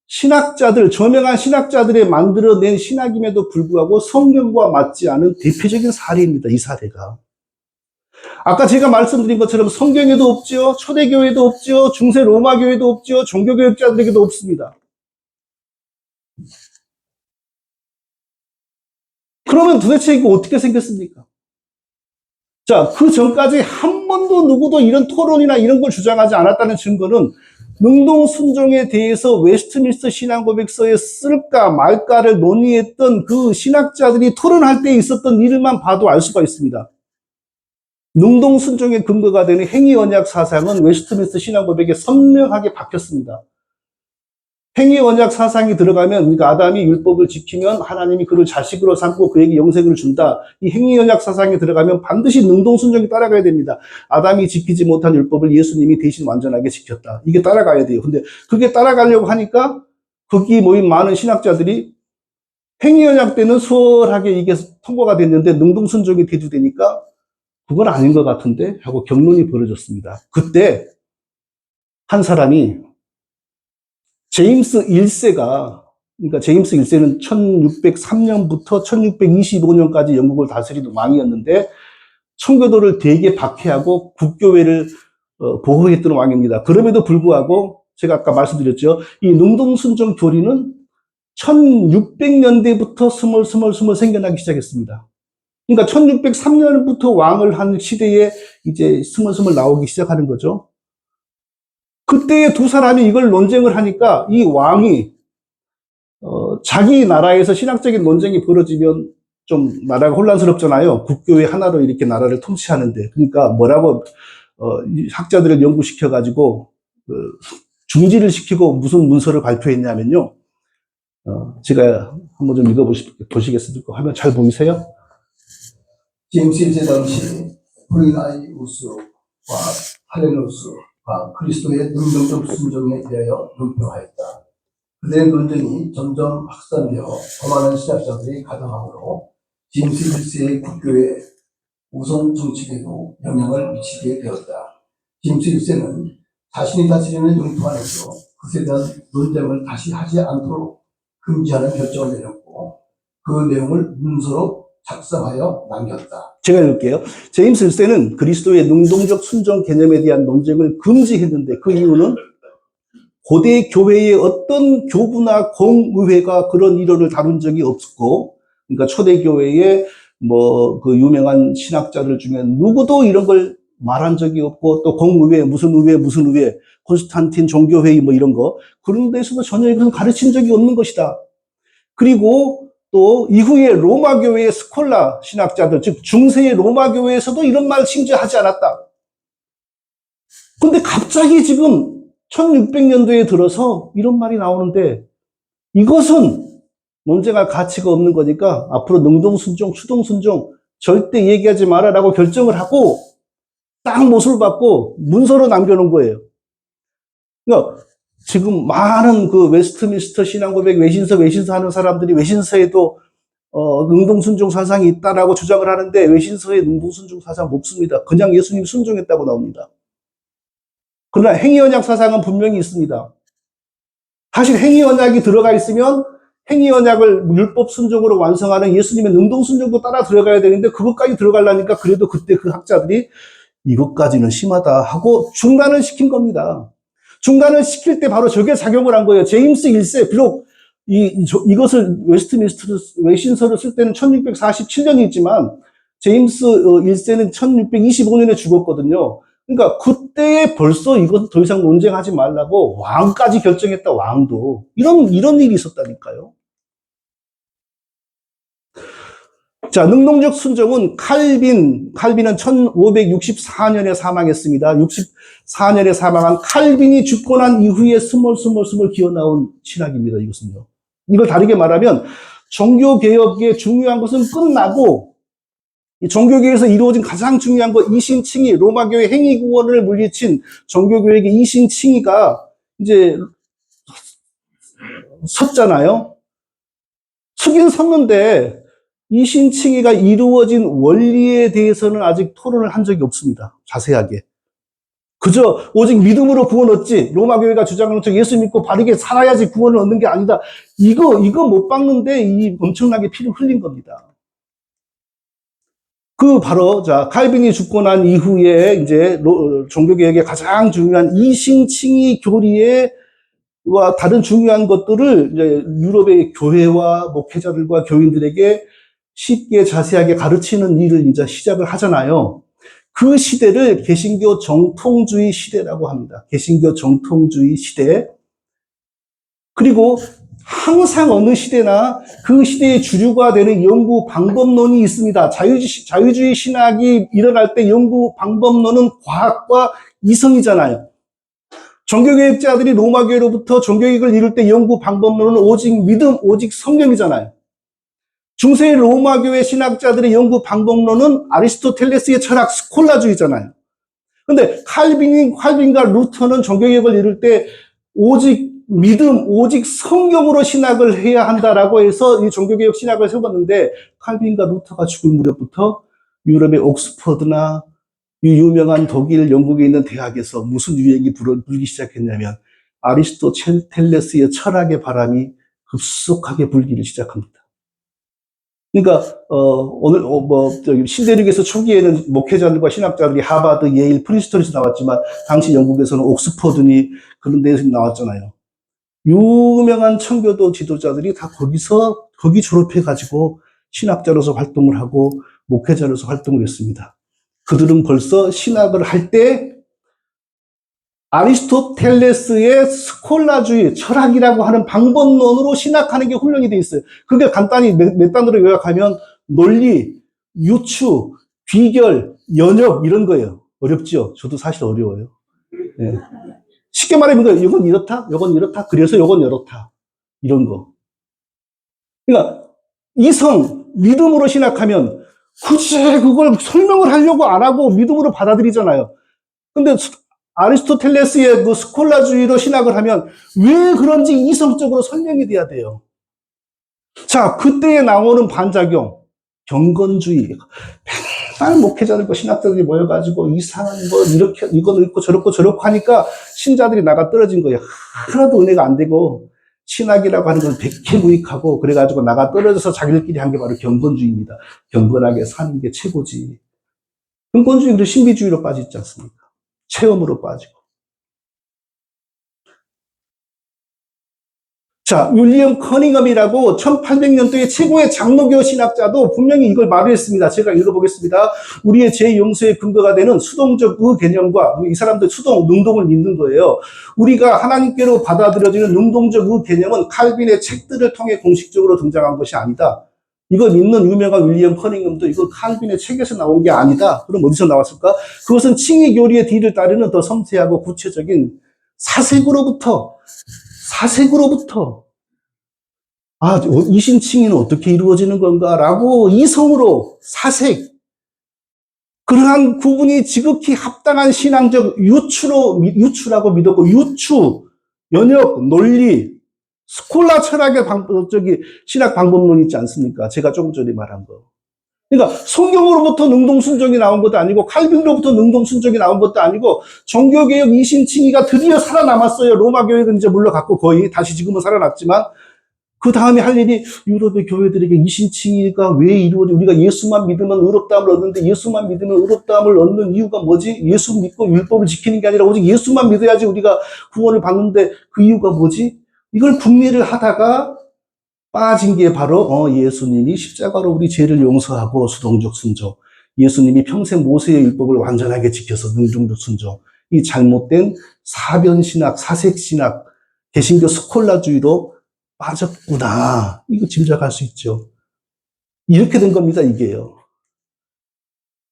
신학자들, 저명한 신학자들이 만들어낸 신학임에도 불구하고 성경과 맞지 않은 대표적인 사례입니다. 이 사례가. 아까 제가 말씀드린 것처럼 성경에도 없죠. 초대교회도 없죠. 중세 로마교회도 없죠. 종교교육자들에게도 없습니다. 그러면 도대체 이거 어떻게 생겼습니까? 자, 그 전까지 한 번도 누구도 이런 토론이나 이런 걸 주장하지 않았다는 증거는 능동순종에 대해서 웨스트민스터 신앙고백서에 쓸까 말까를 논의했던 그 신학자들이 토론할 때 있었던 일만 봐도 알 수가 있습니다. 능동순종의 근거가 되는 행위언약 사상은 웨스트민스터 신앙고백에 선명하게 박혔습니다. 행위언약 사상이 들어가면, 그러니까 아담이 율법을 지키면 하나님이 그를 자식으로 삼고 그에게 영생을 준다. 이 행위언약 사상이 들어가면 반드시 능동순종이 따라가야 됩니다. 아담이 지키지 못한 율법을 예수님이 대신 완전하게 지켰다. 이게 따라가야 돼요. 근데 그게 따라가려고 하니까 거기 모인 많은 신학자들이 행위언약 때는 수월하게 이게 통과가 됐는데 능동순종이 대두되니까 그건 아닌 것 같은데 하고 격론이 벌어졌습니다. 그때 한 사람이 제임스 1세가, 그러니까 제임스 1세는 1603년부터 1625년까지 영국을 다스리는 왕이었는데 청교도를 되게 박해하고 국교회를 보호했던 왕입니다. 그럼에도 불구하고 제가 아까 말씀드렸죠. 이 능동순종 교리는 1600년대부터 스멀스멀 생겨나기 시작했습니다. 그러니까 1603년부터 왕을 한 시대에 이제 스멀스멀 나오기 시작하는 거죠. 그때 두 사람이 이걸 논쟁을 하니까 이 왕이 자기 나라에서 신학적인 논쟁이 벌어지면 좀 나라가 혼란스럽잖아요. 국교회 하나로 이렇게 나라를 통치하는데. 그러니까 뭐라고 학자들을 연구시켜 가지고 중지를 시키고 무슨 문서를 발표했냐면요. 제가 한번 좀 읽어보시겠습니까? 화면 잘 보이세요? 제임스 1세 당시 포리나이우스와 하레누스와 그리스도의 능동적 순종에 대하여 논평하였다. 그들의 논쟁이 점점 확산되어 더 많은 신학자들이 가담함으로 제임스 1세의 국교의 우선 정책에도 영향을 미치게 되었다. 제임스 1세는 자신이 다스리는 영토 안에서 그것에 대한 논쟁을 다시 하지 않도록 금지하는 결정을 내렸고 그 내용을 문서로 작성하여 남겼다. 제가 읽을게요. 제임스 1세는 그리스도의 능동적 순종 개념에 대한 논쟁을 금지했는데 그 이유는 고대 교회의 어떤 교부나 공의회가 그런 이론을 다룬 적이 없었고, 그러니까 초대교회의 뭐 그 유명한 신학자들 중에 누구도 이런 걸 말한 적이 없고, 또 공의회, 무슨 의회, 콘스탄틴 종교회의 뭐 이런 거, 그런 데서도 전혀 이것은 가르친 적이 없는 것이다. 그리고 또 이후에 로마교회의 스콜라 신학자들, 즉 중세의 로마교회에서도 이런 말 심지어하지 않았다. 근데 갑자기 지금 1600년도에 들어서 이런 말이 나오는데 이것은 논쟁할 가치가 없는 거니까 앞으로 능동순종, 추동순종 절대 얘기하지 마라라고 결정을 하고 딱 못을 받고 문서로 남겨놓은 거예요. 그러니까 지금 많은 그 웨스트민스터 신앙고백 외신서 하는 사람들이 외신서에도 능동순종 사상이 있다라고 주장을 하는데 외신서에 능동순종 사상 없습니다. 그냥 예수님 순종했다고 나옵니다. 그러나 행위언약 사상은 분명히 있습니다. 사실 행위언약이 들어가 있으면 행위언약을 율법 순종으로 완성하는 예수님의 능동순종도 따라 들어가야 되는데 그것까지 들어가려니까 그래도 그때 그 학자들이 이것까지는 심하다 하고 중단을 시킨 겁니다. 중단을 시킬 때 바로 저게 작용을 한 거예요. 제임스 1세, 비록 이것을 웨스트민스터 외신서를 쓸 때는 1647년이지만 제임스 1세는 1625년에 죽었거든요. 그러니까 그때 벌써 이것 더 이상 논쟁하지 말라고 왕까지 결정했다, 왕도. 이런 일이 있었다니까요. 자, 능동적 순종은 칼빈은 1564년에 사망했습니다. 64년에 사망한 칼빈이 죽고 난 이후에 스멀 기어나온 신학입니다, 이것은요. 이걸 다르게 말하면 종교개혁의 중요한 것은 끝나고 이 종교개혁에서 이루어진 가장 중요한 것 이신칭의 로마교회 행위구원을 물리친 종교개혁의 이신칭의가 이제 섰잖아요. 서긴 섰는데 이신칭의가 이루어진 원리에 대해서는 아직 토론을 한 적이 없습니다. 자세하게. 그저 오직 믿음으로 구원 얻지. 로마 교회가 주장하는 것처럼 예수 믿고 바르게 살아야지 구원을 얻는 게 아니다. 이거 못 박는데 이 엄청나게 피를 흘린 겁니다. 바로, 칼빈이 죽고 난 이후에 이제 종교개혁의 가장 중요한 이신칭의 교리와 다른 중요한 것들을 이제 유럽의 교회와 목회자들과 교인들에게 쉽게 자세하게 가르치는 일을 이제 시작을 하잖아요. 그 시대를 개신교 정통주의 시대라고 합니다. 개신교 정통주의 시대. 그리고 항상 어느 시대나 그 시대의 주류가 되는 연구 방법론이 있습니다. 자유주의 신학이 일어날 때 연구 방법론은 과학과 이성이잖아요. 종교개혁자들이 로마교회로부터 종교개혁을 이룰 때 연구 방법론은 오직 믿음, 오직 성령이잖아요. 중세 로마교회 신학자들의 연구 방법론은 아리스토텔레스의 철학 스콜라주의잖아요. 근데 칼빈과 루터는 종교개혁을 이룰 때 오직 믿음, 오직 성경으로 신학을 해야 한다라고 해서 이 종교개혁 신학을 세웠는데, 칼빈과 루터가 죽을 무렵부터 유럽의 옥스퍼드나 유명한 독일, 영국에 있는 대학에서 무슨 유행이 불기 시작했냐면 아리스토텔레스의 철학의 바람이 급속하게 불기를 시작합니다. 그러니까 신대륙에서 초기에는 목회자들과 신학자들이 하버드, 예일, 프린스턴에서 나왔지만 당시 영국에서는 옥스퍼드니 그런 데서 나왔잖아요. 유명한 청교도 지도자들이 다 거기 졸업해가지고 신학자로서 활동을 하고 목회자로서 활동을 했습니다. 그들은 벌써 신학을 할 때 아리스토텔레스의 스콜라주의, 철학이라고 하는 방법론으로 신학하는 게 훈련이 돼 있어요. 그게 간단히 몇 단어로 요약하면 논리, 유추, 귀결, 연역 이런 거예요. 어렵죠? 저도 사실 어려워요. 네. 쉽게 말하면 이건 이렇다, 이건 이렇다, 그래서 이건 이렇다. 이런 거. 그러니까 이성, 믿음으로 신학하면 굳이 그걸 설명을 하려고 안 하고 믿음으로 받아들이잖아요. 근데 아리스토텔레스의 그 스콜라주의로 신학을 하면 왜 그런지 이성적으로 설명이 돼야 돼요. 자, 그때에 나오는 반작용, 경건주의. 맨날 목회자들과 신학자들이 모여가지고 이상한 거 이렇게 이건 있고 저렇고 하니까 신자들이 나가 떨어진 거예요. 하나도 은혜가 안 되고 신학이라고 하는 건 백해무익하고 그래가지고 나가 떨어져서 자기들끼리 한 게 바로 경건주의입니다. 경건하게 사는 게 최고지. 경건주의도 신비주의로 빠지지 않습니까? 체험으로 빠지고. 자, 윌리엄 커닝엄이라고 1800년도에 최고의 장로교 신학자도 분명히 이걸 말을 했습니다. 제가 읽어보겠습니다. 우리의 제 용서의 근거가 되는 수동적 개념과 이 사람들 능동을 믿는 거예요. 우리가 하나님께로 받아들여지는 능동적 개념은 칼빈의 책들을 통해 공식적으로 등장한 것이 아니다. 이걸 믿는 유명한 윌리엄 커닝엄도 이거 칼빈의 책에서 나온 게 아니다. 그럼 어디서 나왔을까? 그것은 칭의 교리의 뒤를 따르는 더 섬세하고 구체적인 사색으로부터 이신칭의는 어떻게 이루어지는 건가라고 이성으로 사색, 그러한 구분이 지극히 합당한 신앙적 유추라고 믿었고, 유추, 연역, 논리, 스콜라 철학의 신학 방법론이 있지 않습니까? 제가 조금 전에 말한 거. 그러니까 성경으로부터 능동순종이 나온 것도 아니고 칼빈으로부터 능동순종이 나온 것도 아니고 종교개혁 이신칭의가 드디어 살아남았어요. 로마 교회는 이제 물러갔고 거의 다시 지금은 살아났지만 그 다음에 할 일이 유럽의 교회들에게 이신칭의가 왜 이루어져? 우리가 예수만 믿으면 의롭다함을 얻는데 예수만 믿으면 의롭다함을 얻는 이유가 뭐지? 예수 믿고 율법을 지키는 게 아니라 오직 예수만 믿어야지 우리가 구원을 받는데 그 이유가 뭐지? 이걸 궁리를 하다가 빠진 게 바로 예수님이 십자가로 우리 죄를 용서하고 수동적 순종, 예수님이 평생 모세의 율법을 완전하게 지켜서 능동적 순종, 이 잘못된 사변신학, 사색신학, 개신교 스콜라주의로 빠졌구나. 이거 짐작할 수 있죠. 이렇게 된 겁니다, 이게요.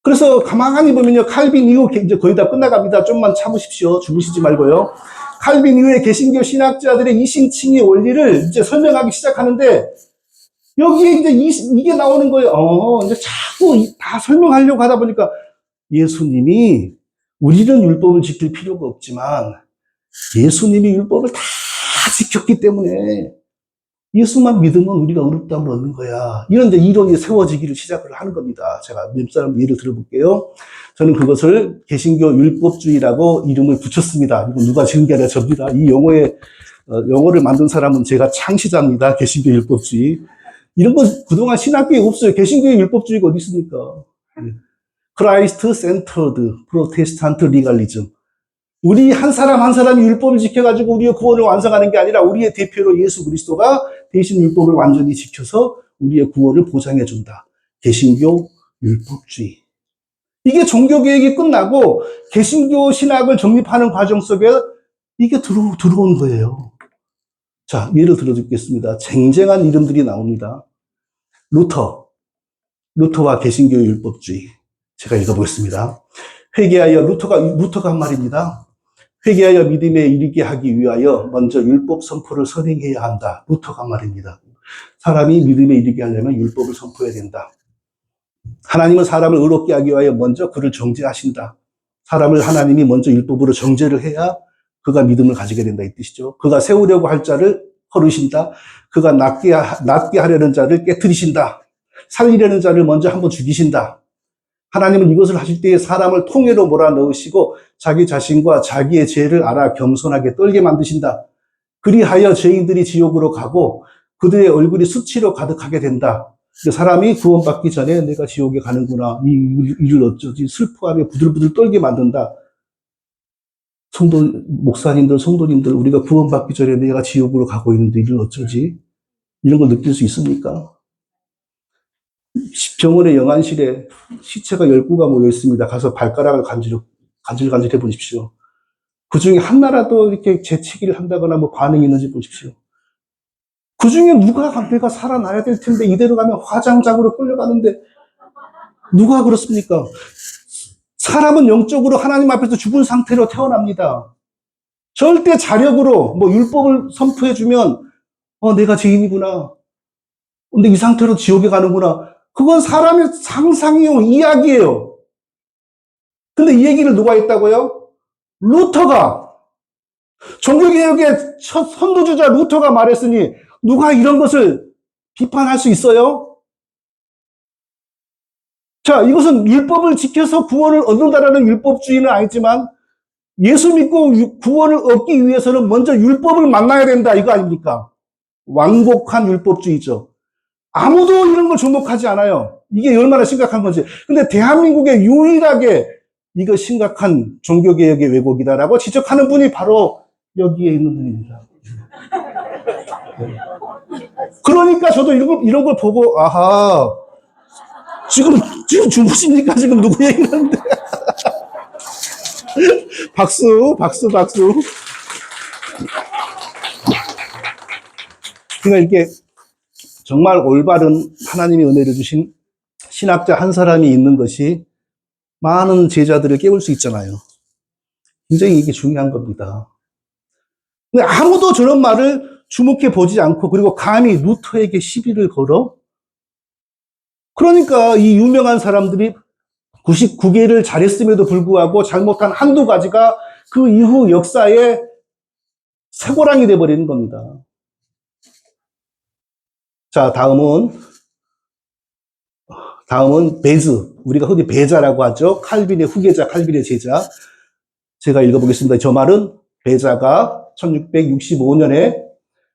그래서 가만히 보면요, 칼빈 이후 이제 거의 다 끝나갑니다. 좀만 참으십시오. 주무시지 말고요. 칼빈 이후에 개신교 신학자들의 이신칭의 원리를 이제 설명하기 시작하는데, 여기에 이제 이게 나오는 거예요. 이제 자꾸 다 설명하려고 하다 보니까 예수님이 우리는 율법을 지킬 필요가 없지만 예수님이 율법을 다 지켰기 때문에 예수만 믿으면 우리가 의롭다함을 얻는 거야. 이런 이제 이론이 세워지기를 시작을 하는 겁니다. 제가 몇 사람 예를 들어볼게요. 저는 그것을 개신교 율법주의라고 이름을 붙였습니다. 이거 누가 지은 게 아니라 접니다. 이 용어를 만든 사람은 제가 창시자입니다. 개신교 율법주의. 이런 건 그동안 신학교에 없어요. 개신교의 율법주의가 어디 있습니까? 크라이스트 센터드 프로테스탄트 리갈리즘. 우리 한 사람 한 사람이 율법을 지켜가지고 우리의 구원을 완성하는 게 아니라 우리의 대표로 예수 그리스도가 대신 율법을 완전히 지켜서 우리의 구원을 보장해준다. 개신교 율법주의. 이게 종교개혁이 끝나고 개신교 신학을 정립하는 과정 속에 이게 들어온 거예요. 자, 예를 들어드리겠습니다. 쟁쟁한 이름들이 나옵니다. 루터와 개신교 율법주의. 제가 읽어보겠습니다. 회개하여 루터가 한 말입니다. 회개하여 믿음에 이르게 하기 위하여 먼저 율법 선포를 선행해야 한다. 루터가 한 말입니다. 사람이 믿음에 이르게 하려면 율법을 선포해야 된다. 하나님은 사람을 의롭게 하기 위하여 먼저 그를 정죄하신다. 사람을 하나님이 먼저 율법으로 정죄를 해야 그가 믿음을 가지게 된다 이 뜻이죠. 그가 세우려고 할 자를 허르신다. 그가 낫게 하려는 자를 깨트리신다. 살리려는 자를 먼저 한번 죽이신다. 하나님은 이것을 하실 때에 사람을 통회로 몰아넣으시고 자기 자신과 자기의 죄를 알아 겸손하게 떨게 만드신다. 그리하여 죄인들이 지옥으로 가고 그들의 얼굴이 수치로 가득하게 된다. 사람이 구원받기 전에 내가 지옥에 가는구나. 이 일을 어쩌지 슬퍼하며 부들부들 떨게 만든다. 목사님들, 성도님들, 우리가 구원받기 전에 내가 지옥으로 가고 있는데 이를 어쩌지? 이런 걸 느낄 수 있습니까? 병원의 영안실에 시체가 10구가 모여 있습니다. 가서 발가락을 간질간질 해보십시오. 그 중에 하나라도 이렇게 재치기를 한다거나 뭐 반응이 있는지 보십시오. 그 중에 누가 내가 살아나야 될 텐데 이대로 가면 화장장으로 끌려가는데 누가 그렇습니까? 사람은 영적으로 하나님 앞에서 죽은 상태로 태어납니다. 절대 자력으로 뭐 율법을 선포해주면 내가 죄인이구나. 근데 이 상태로 지옥에 가는구나. 그건 사람의 상상이요, 이야기예요. 근데 이 얘기를 누가 했다고요? 루터가. 종교개혁의 첫 선두주자 루터가 말했으니 누가 이런 것을 비판할 수 있어요? 자, 이것은 율법을 지켜서 구원을 얻는다라는 율법주의는 아니지만 예수 믿고 구원을 얻기 위해서는 먼저 율법을 만나야 된다 이거 아닙니까? 완곡한 율법주의죠. 아무도 이런 걸 주목하지 않아요. 이게 얼마나 심각한 건지. 근데 대한민국에 유일하게 이거 심각한 종교개혁의 왜곡이다라고 지적하는 분이 바로 여기에 있는 분입니다. 그러니까 저도 이런 걸 보고 아하 지금 주무십니까? 지금 누구 얘기하는데? 박수. 그러니까 이게 정말 올바른 하나님의 은혜를 주신 신학자 한 사람이 있는 것이 많은 제자들을 깨울 수 있잖아요. 굉장히 이게 중요한 겁니다. 근데 아무도 저런 말을 주목해 보지 않고 그리고 감히 루터에게 시비를 걸어? 그러니까 이 유명한 사람들이 99개를 잘했음에도 불구하고 잘못한 한두 가지가 그 이후 역사의 쇠고랑이 돼버리는 겁니다. 자, 다음은 베즈. 우리가 흔히 베자라고 하죠. 칼빈의 후계자, 칼빈의 제자. 제가 읽어보겠습니다. 저 말은 베자가 1665년에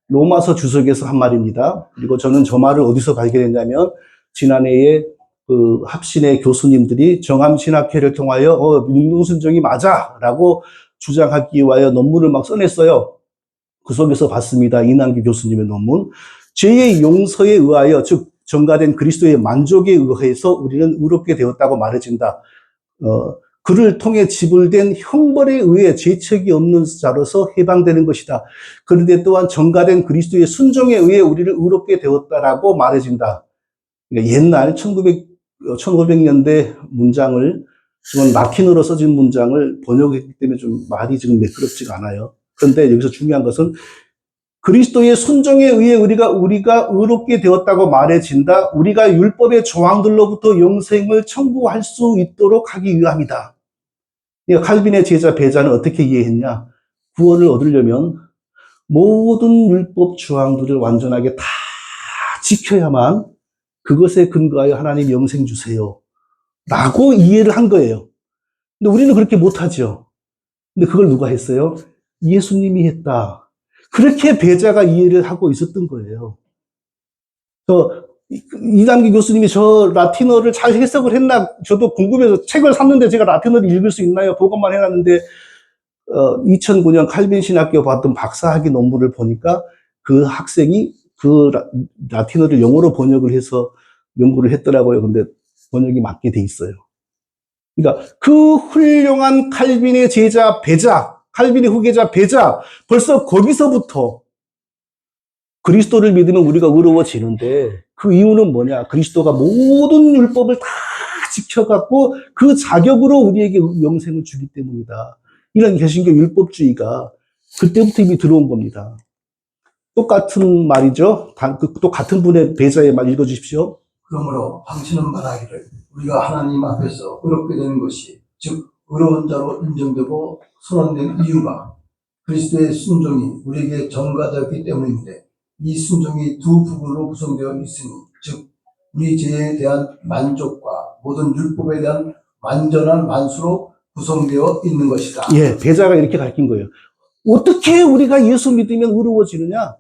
로마서 주석에서 한 말입니다. 그리고 저는 저 말을 어디서 발견했냐면 지난해에 그 합신의 교수님들이 정함신학회를 통하여 능동순종이 맞아라고 주장하기 위하여 논문을 막 써냈어요. 그 속에서 봤습니다. 이난규 교수님의 논문. 죄의 용서에 의하여 즉 전가된 그리스도의 만족에 의해서 우리는 의롭게 되었다고 말해진다. 그를 통해 지불된 형벌에 의해 죄책이 없는 자로서 해방되는 것이다. 그런데 또한 전가된 그리스도의 순종에 의해 우리를 의롭게 되었다라고 말해진다. 그러니까 옛날 1500년대 문장을 지금 라틴어로 써진 문장을 번역했기 때문에 좀 말이 지금 매끄럽지가 않아요. 그런데 여기서 중요한 것은 그리스도의 순종에 의해 우리가 의롭게 되었다고 말해진다. 우리가 율법의 조항들로부터 영생을 청구할 수 있도록 하기 위함이다. 그러니까 칼빈의 제자 베자는 어떻게 이해했냐? 구원을 얻으려면 모든 율법 조항들을 완전하게 다 지켜야만 그것에 근거하여 하나님 영생 주세요. 라고 이해를 한 거예요. 근데 우리는 그렇게 못하죠. 근데 그걸 누가 했어요? 예수님이 했다. 그렇게 배자가 이해를 하고 있었던 거예요. 이단기 교수님이 저 라틴어를 잘 해석을 했나 저도 궁금해서 책을 샀는데 제가 라틴어를 읽을 수 있나요? 보고만 해놨는데 2009년 칼빈 신학교 봤던 박사학위 논문을 보니까 그 학생이 그 라틴어를 영어로 번역을 해서 연구를 했더라고요. 근데 번역이 맞게 돼 있어요. 그러니까 그 훌륭한 칼빈의 제자 배자, 칼빈의 후계자 배자, 벌써 거기서부터 그리스도를 믿으면 우리가 의로워지는데 그 이유는 뭐냐? 그리스도가 모든 율법을 다 지켜갖고 그 자격으로 우리에게 영생을 주기 때문이다. 이런 개신교 율법주의가 그때부터 이미 들어온 겁니다. 똑같은 말이죠. 또 같은 분의 배자의 말 읽어주십시오. 그러므로 당신은 말하기를 우리가 하나님 앞에서 의롭게 되는 것이 즉 의로운 자로 인정되고 선언된 이유가 그리스도의 순종이 우리에게 전가되었기 때문인데 이 순종이 두 부분으로 구성되어 있으니 즉 우리 죄에 대한 만족과 모든 율법에 대한 완전한 만수로 구성되어 있는 것이다. 예, 배자가 이렇게 가르친 거예요. 어떻게 우리가 예수 믿으면 의로워지느냐?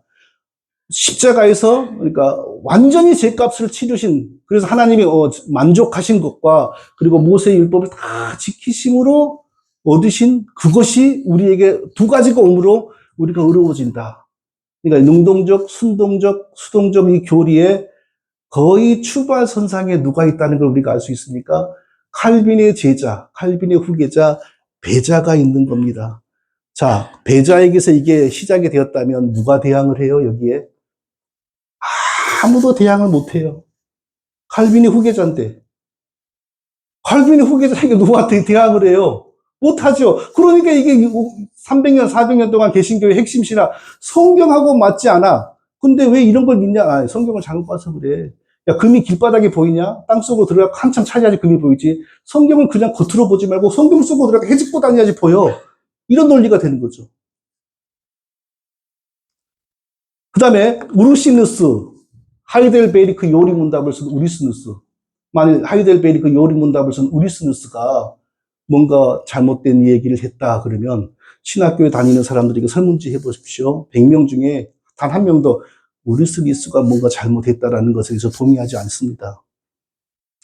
십자가에서 그러니까 완전히 죄값을 치르신 그래서 하나님이 만족하신 것과 그리고 모세의 율법을 다 지키심으로 얻으신 그것이 우리에게 두 가지가 오므로 우리가 의로워진다. 그러니까 능동적, 순동적, 수동적 이 교리에 거의 출발선상에 누가 있다는 걸 우리가 알 수 있으니까 칼빈의 제자, 칼빈의 후계자, 배자가 있는 겁니다. 자, 배자에게서 이게 시작이 되었다면 누가 대항을 해요, 여기에? 아무도 대항을 못해요. 칼빈이 후계자인데. 칼빈이 후계자에게 누구한테 대항을 해요? 못하죠. 그러니까 이게 300년, 400년 동안 개신교의 핵심 신학, 성경하고 맞지 않아. 근데 왜 이런 걸 믿냐? 아, 성경을 잘못 봐서 그래. 야, 금이 길바닥에 보이냐? 땅속으로 들어가고 한참 찾아야지 금이 보이지. 성경을 그냥 겉으로 보지 말고 성경 속으로 들어가 해집고 다녀야지 보여. 이런 논리가 되는 거죠. 그 다음에 우르시누스, 하이델베리크 요리 문답을 쓴 우리스누스. 만일 하이델베리크 요리 문답을 쓴 우리스누스가 뭔가 잘못된 얘기를 했다 그러면 신학교에 다니는 사람들에게 설문지 해보십시오. 100명 중에 단 한 명도 우리스누스가 뭔가 잘못했다라는 것에 대해서 동의하지 않습니다.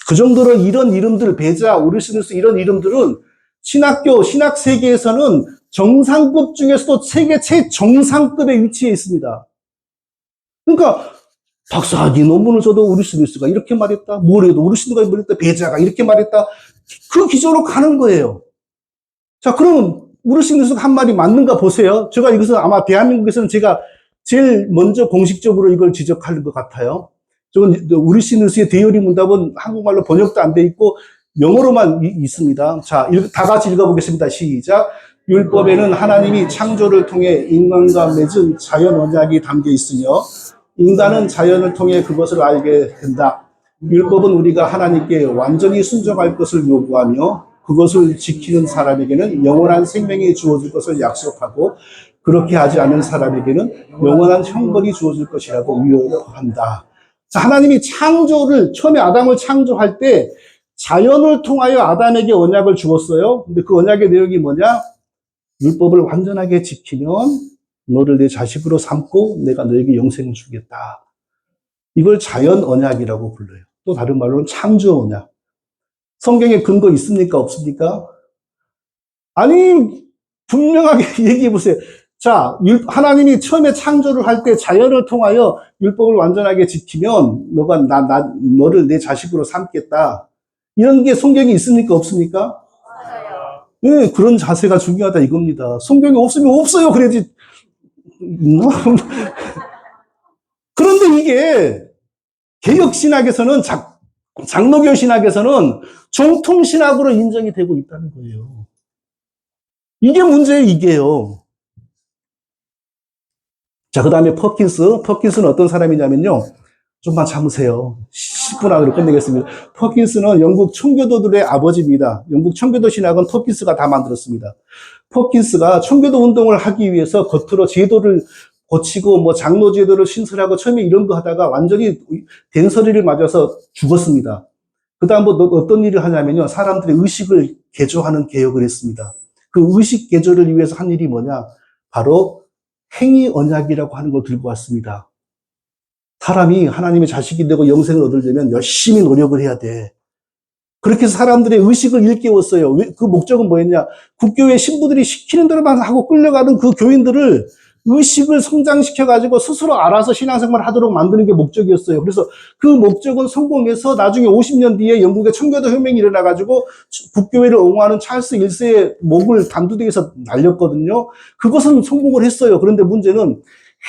그 정도로 이런 이름들, 배자, 우리스누스 이런 이름들은 신학교, 신학 세계에서는 정상급 중에서도 세계 최정상급에 위치해 있습니다. 그러니까 박사학위 논문을 써도 우리스누스가 이렇게 말했다. 뭐래도 우리스누스가 말했다. 배자가 이렇게 말했다. 그 기조로 가는 거예요. 자, 그럼 우리스누스가 한 말이 맞는가 보세요. 제가 이것은 아마 대한민국에서는 제가 제일 먼저 공식적으로 이걸 지적할 것 같아요. 저건 우리스누스의 대요리 문답은 한국말로 번역도 안 돼 있고 영어로만 있습니다. 자, 다 같이 읽어보겠습니다. 시작. 율법에는 하나님이 창조를 통해 인간과 맺은 자연 언약이 담겨 있으며 인간은 자연을 통해 그것을 알게 된다. 율법은 우리가 하나님께 완전히 순종할 것을 요구하며 그것을 지키는 사람에게는 영원한 생명이 주어질 것을 약속하고 그렇게 하지 않은 사람에게는 영원한 형벌이 주어질 것이라고 위협한다. 자, 하나님이 창조를 처음에 아담을 창조할 때 자연을 통하여 아담에게 언약을 주었어요. 근데 그 언약의 내용이 뭐냐? 율법을 완전하게 지키면 너를 내 자식으로 삼고 내가 너에게 영생을 주겠다. 이걸 자연 언약이라고 불러요. 또 다른 말로는 창조 언약. 성경에 근거 있습니까? 없습니까? 아니, 분명하게 얘기해 보세요. 자, 하나님이 처음에 창조를 할 때 자연을 통하여 율법을 완전하게 지키면 너를 내 자식으로 삼겠다. 이런 게 성경에 있습니까? 없습니까? 네, 그런 자세가 중요하다 이겁니다. 성경이 없으면 없어요. 그래야지. 그런데 이게 개혁신학에서는 장로교 신학에서는 정통신학으로 인정이 되고 있다는 거예요. 이게 문제예요, 이게요. 자, 그 다음에 퍼킨스는 어떤 사람이냐면요. 좀만 참으세요. 10분 안으로 끝내겠습니다. 퍼킨스는 영국 청교도들의 아버지입니다. 영국 청교도 신학은 퍼킨스가 다 만들었습니다. 퍼킨스가 청교도 운동을 하기 위해서 겉으로 제도를 고치고 뭐 장로 제도를 신설하고 처음에 이런 거 하다가 완전히 된소리를 맞아서 죽었습니다. 그 다음 뭐 어떤 일을 하냐면요. 사람들의 의식을 개조하는 개혁을 했습니다. 그 의식 개조를 위해서 한 일이 뭐냐? 바로 행위 언약이라고 하는 걸 들고 왔습니다. 사람이 하나님의 자식이 되고 영생을 얻으려면 열심히 노력을 해야 돼. 그렇게 해서 사람들의 의식을 일깨웠어요. 그 목적은 뭐였냐? 국교회 신부들이 시키는 대로만 하고 끌려가는 그 교인들을 의식을 성장시켜가지고 스스로 알아서 신앙생활을 하도록 만드는 게 목적이었어요. 그래서 그 목적은 성공해서 나중에 50년 뒤에 영국의 청교도 혁명이 일어나가지고 국교회를 옹호하는 찰스 1세의 목을 단두대에서 날렸거든요. 그것은 성공을 했어요. 그런데 문제는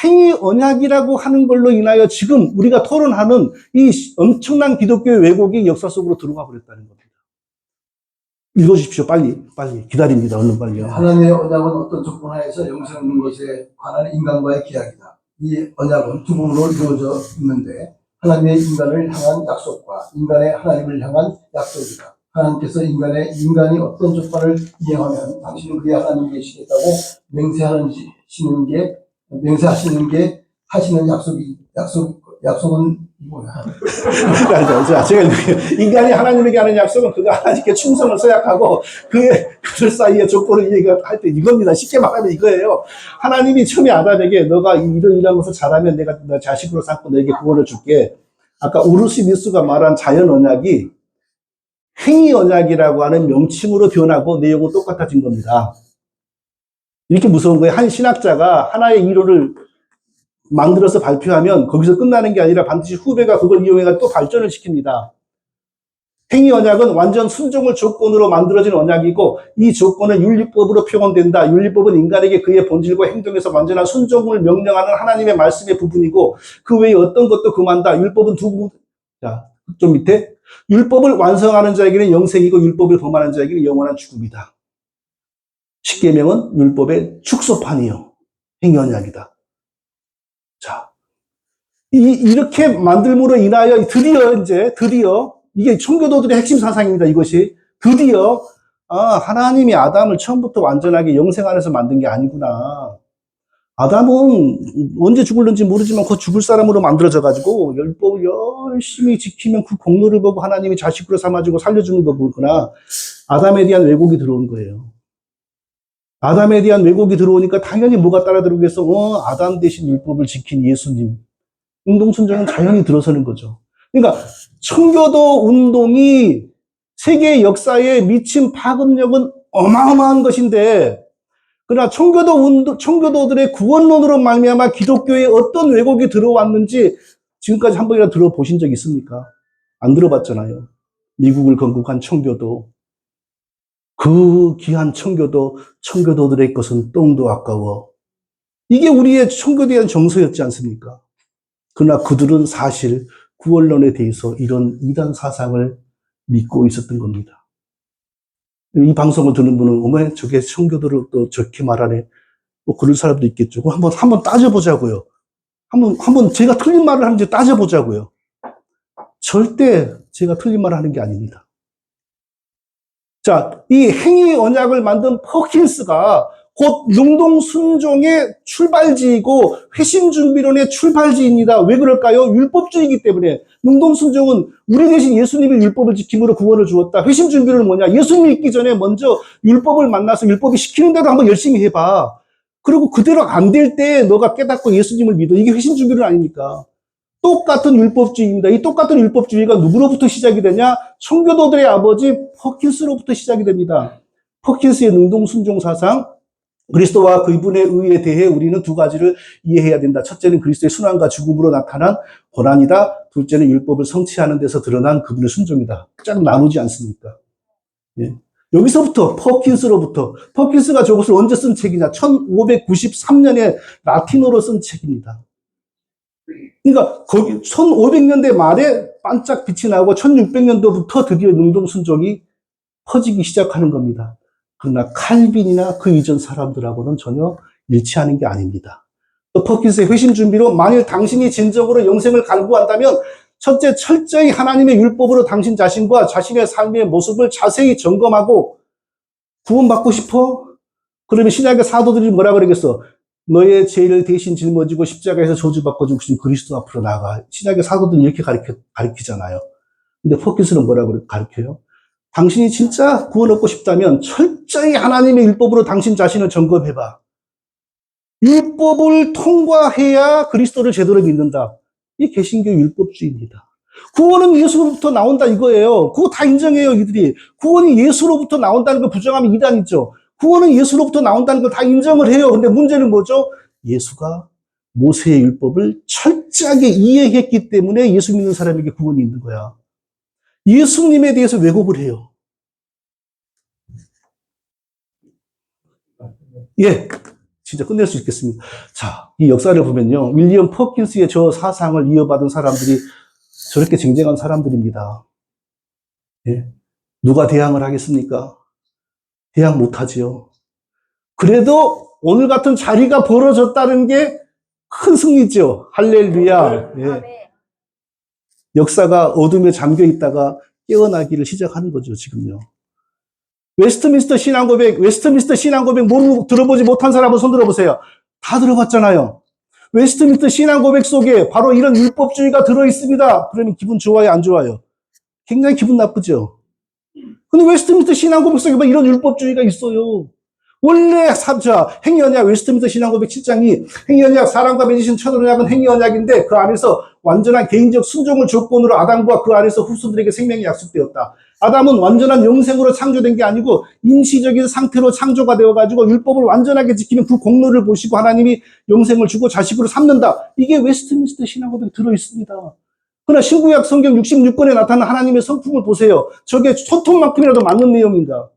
행위 언약이라고 하는 걸로 인하여 지금 우리가 토론하는 이 엄청난 기독교의 왜곡이 역사 속으로 들어가 버렸다는 겁니다. 읽어주십시오. 빨리 기다립니다. 얼른 빨리요. 하나님의 언약은 어떤 조건 하에서 영생 얻는 것에 관한 인간과의 계약이다. 이 언약은 두 부분으로 이루어져 있는데 하나님의 인간을 향한 약속과 인간의 하나님을 향한 약속이다. 하나님께서 인간이 어떤 조건을 이행하면 당신은 그의 하나님이 되시겠다고 맹세하시는 게 하시는 약속은 뭐야? 자, 제가 인간이 하나님에게 하는 약속은 그가 하나님께 충성을 서약하고 그들 사이의 조건을 얘기할 때 이겁니다. 쉽게 말하면 이거예요. 하나님이 처음에 아담에게 너가 이런 것을 잘하면 내가 너 자식으로 삼고 너에게 구원을 줄게. 아까 우르시 미스가 말한 자연 언약이 행위 언약이라고 하는 명칭으로 변하고 내용은 똑같아진 겁니다. 이렇게 무서운 거예요. 한 신학자가 하나의 이론을 만들어서 발표하면 거기서 끝나는 게 아니라 반드시 후배가 그걸 이용해서 또 발전을 시킵니다. 행위 언약은 완전 순종을 조건으로 만들어진 언약이고 이 조건은 윤리법으로 표현된다. 윤리법은 인간에게 그의 본질과 행동에서 완전한 순종을 명령하는 하나님의 말씀의 부분이고 그 외에 어떤 것도 금한다. 율법은 두 부분. 자, 좀 밑에 율법을 완성하는 자에게는 영생이고 율법을 범하는 자에게는 영원한 죽음이다. 십계명은 율법의 축소판이요. 행위 언약이다. 자, 이렇게 만들므로 인하여 드디어 이게 청교도들의 핵심 사상입니다. 이것이 드디어 하나님이 아담을 처음부터 완전하게 영생 안에서 만든 게 아니구나. 아담은 언제 죽을는지 모르지만 그 죽을 사람으로 만들어져 가지고 율법을 열심히 지키면 그 공로를 보고 하나님이 자식으로 삼아주고 살려주는 거구나. 아담에 대한 왜곡이 들어온 거예요. 아담에 대한 왜곡이 들어오니까 당연히 뭐가 따라 들어오겠어? 아담 대신 율법을 지킨 예수님. 운동순종은 자연히 들어서는 거죠. 그러니까 청교도 운동이 세계 역사에 미친 파급력은 어마어마한 것인데, 그러나 청교도들의 구원론으로 말미암아 기독교에 어떤 왜곡이 들어왔는지 지금까지 한 번이나 들어보신 적 있습니까? 안 들어봤잖아요. 미국을 건국한 청교도. 그 귀한 청교도들의 것은 똥도 아까워. 이게 우리의 청교도에 대한 정서였지 않습니까? 그러나 그들은 사실 구원론에 대해서 이런 이단 사상을 믿고 있었던 겁니다. 이 방송을 듣는 분은 어머 저게 청교도를 또 저렇게 말하네. 뭐 그런 사람도 있겠죠. 한번 따져보자고요. 한번 제가 틀린 말을 하는지 따져보자고요. 절대 제가 틀린 말을 하는 게 아닙니다. 자, 이 행위 언약을 만든 퍼킨스가 곧 능동순종의 출발지이고 회심준비론의 출발지입니다. 왜 그럴까요? 율법주의이기 때문에. 능동순종은 우리 대신 예수님이 율법을 지킴으로 구원을 주었다. 회심준비론은 뭐냐? 예수님 믿기 전에 먼저 율법을 만나서 율법이 시키는 대로 한번 열심히 해봐. 그리고 그대로 안 될 때 너가 깨닫고 예수님을 믿어. 이게 회심준비론 아닙니까? 똑같은 율법주의입니다. 이 똑같은 율법주의가 누구로부터 시작이 되냐? 청교도들의 아버지 퍼킨스로부터 시작이 됩니다. 퍼킨스의 능동순종 사상, 그리스도와 그분의 의에 대해 우리는 두 가지를 이해해야 된다. 첫째는 그리스도의 순환과 죽음으로 나타난 고난이다. 둘째는 율법을 성취하는 데서 드러난 그분의 순종이다. 쫙 나누지 않습니까? 예. 여기서부터 퍼킨스가 저것을 언제 쓴 책이냐? 1593년에 라틴어로 쓴 책입니다. 그러니까 거기 1500년대 말에 반짝 빛이 나고 1600년도부터 드디어 능동순종이 퍼지기 시작하는 겁니다. 그러나 칼빈이나 그 이전 사람들하고는 전혀 일치하는 게 아닙니다. 또 퍼킨스의 회심 준비로 만일 당신이 진정으로 영생을 갈구한다면 첫째, 철저히 하나님의 율법으로 당신 자신과 자신의 삶의 모습을 자세히 점검하고 구원받고 싶어? 그러면 신약의 사도들이 뭐라 그러겠어? 너의 죄를 대신 짊어지고 십자가에서 저주받고 죽으신 그리스도 앞으로 나아가. 신약의 사도들은 이렇게 가르치잖아요. 근데 포키스는 뭐라고 가르쳐요? 당신이 진짜 구원 얻고 싶다면 철저히 하나님의 율법으로 당신 자신을 점검해봐. 율법을 통과해야 그리스도를 제대로 믿는다. 이 개신교 율법주의입니다. 구원은 예수로부터 나온다 이거예요. 그거 다 인정해요, 이들이. 구원이 예수로부터 나온다는 걸 부정하면 이단이죠. 구원은 예수로부터 나온다는 걸 다 인정을 해요. 근데 문제는 뭐죠? 예수가 모세의 율법을 철저하게 이해했기 때문에 예수 믿는 사람에게 구원이 있는 거야. 예수님에 대해서 왜곡을 해요. 예, 진짜 끝낼 수 있겠습니다. 자, 이 역사를 보면요. 윌리엄 퍼킨스의 저 사상을 이어받은 사람들이 저렇게 쟁쟁한 사람들입니다. 예. 누가 대항을 하겠습니까? 대항 못하지요. 그래도 오늘 같은 자리가 벌어졌다는 게 큰 승리죠. 할렐루야. 예. 역사가 어둠에 잠겨 있다가 깨어나기를 시작하는 거죠, 지금요. 웨스트민스터 신앙고백 모르고 들어보지 못한 사람은 손 들어보세요. 다 들어봤잖아요. 웨스트민스터 신앙고백 속에 바로 이런 율법주의가 들어있습니다. 그러면 기분 좋아요, 안 좋아요? 굉장히 기분 나쁘죠. 근데 웨스트민스터 신앙고백 속에 이런 율법주의가 있어요. 원래 행위언약 웨스트민스터 신앙고백 7장이 행위언약 사람과 맺으신 첫 언약은 행위언약인데 그 안에서 완전한 개인적 순종을 조건으로 아담과 그 안에서 후손들에게 생명이 약속되었다. 아담은 완전한 영생으로 창조된 게 아니고 임시적인 상태로 창조가 되어가지고 율법을 완전하게 지키면 그 공로를 보시고 하나님이 영생을 주고 자식으로 삼는다. 이게 웨스트민스터 신앙고백에 들어있습니다. 그러나 신구약 성경 66권에 나타난 하나님의 성품을 보세요. 저게 손톱만큼이라도 맞는 내용입니다.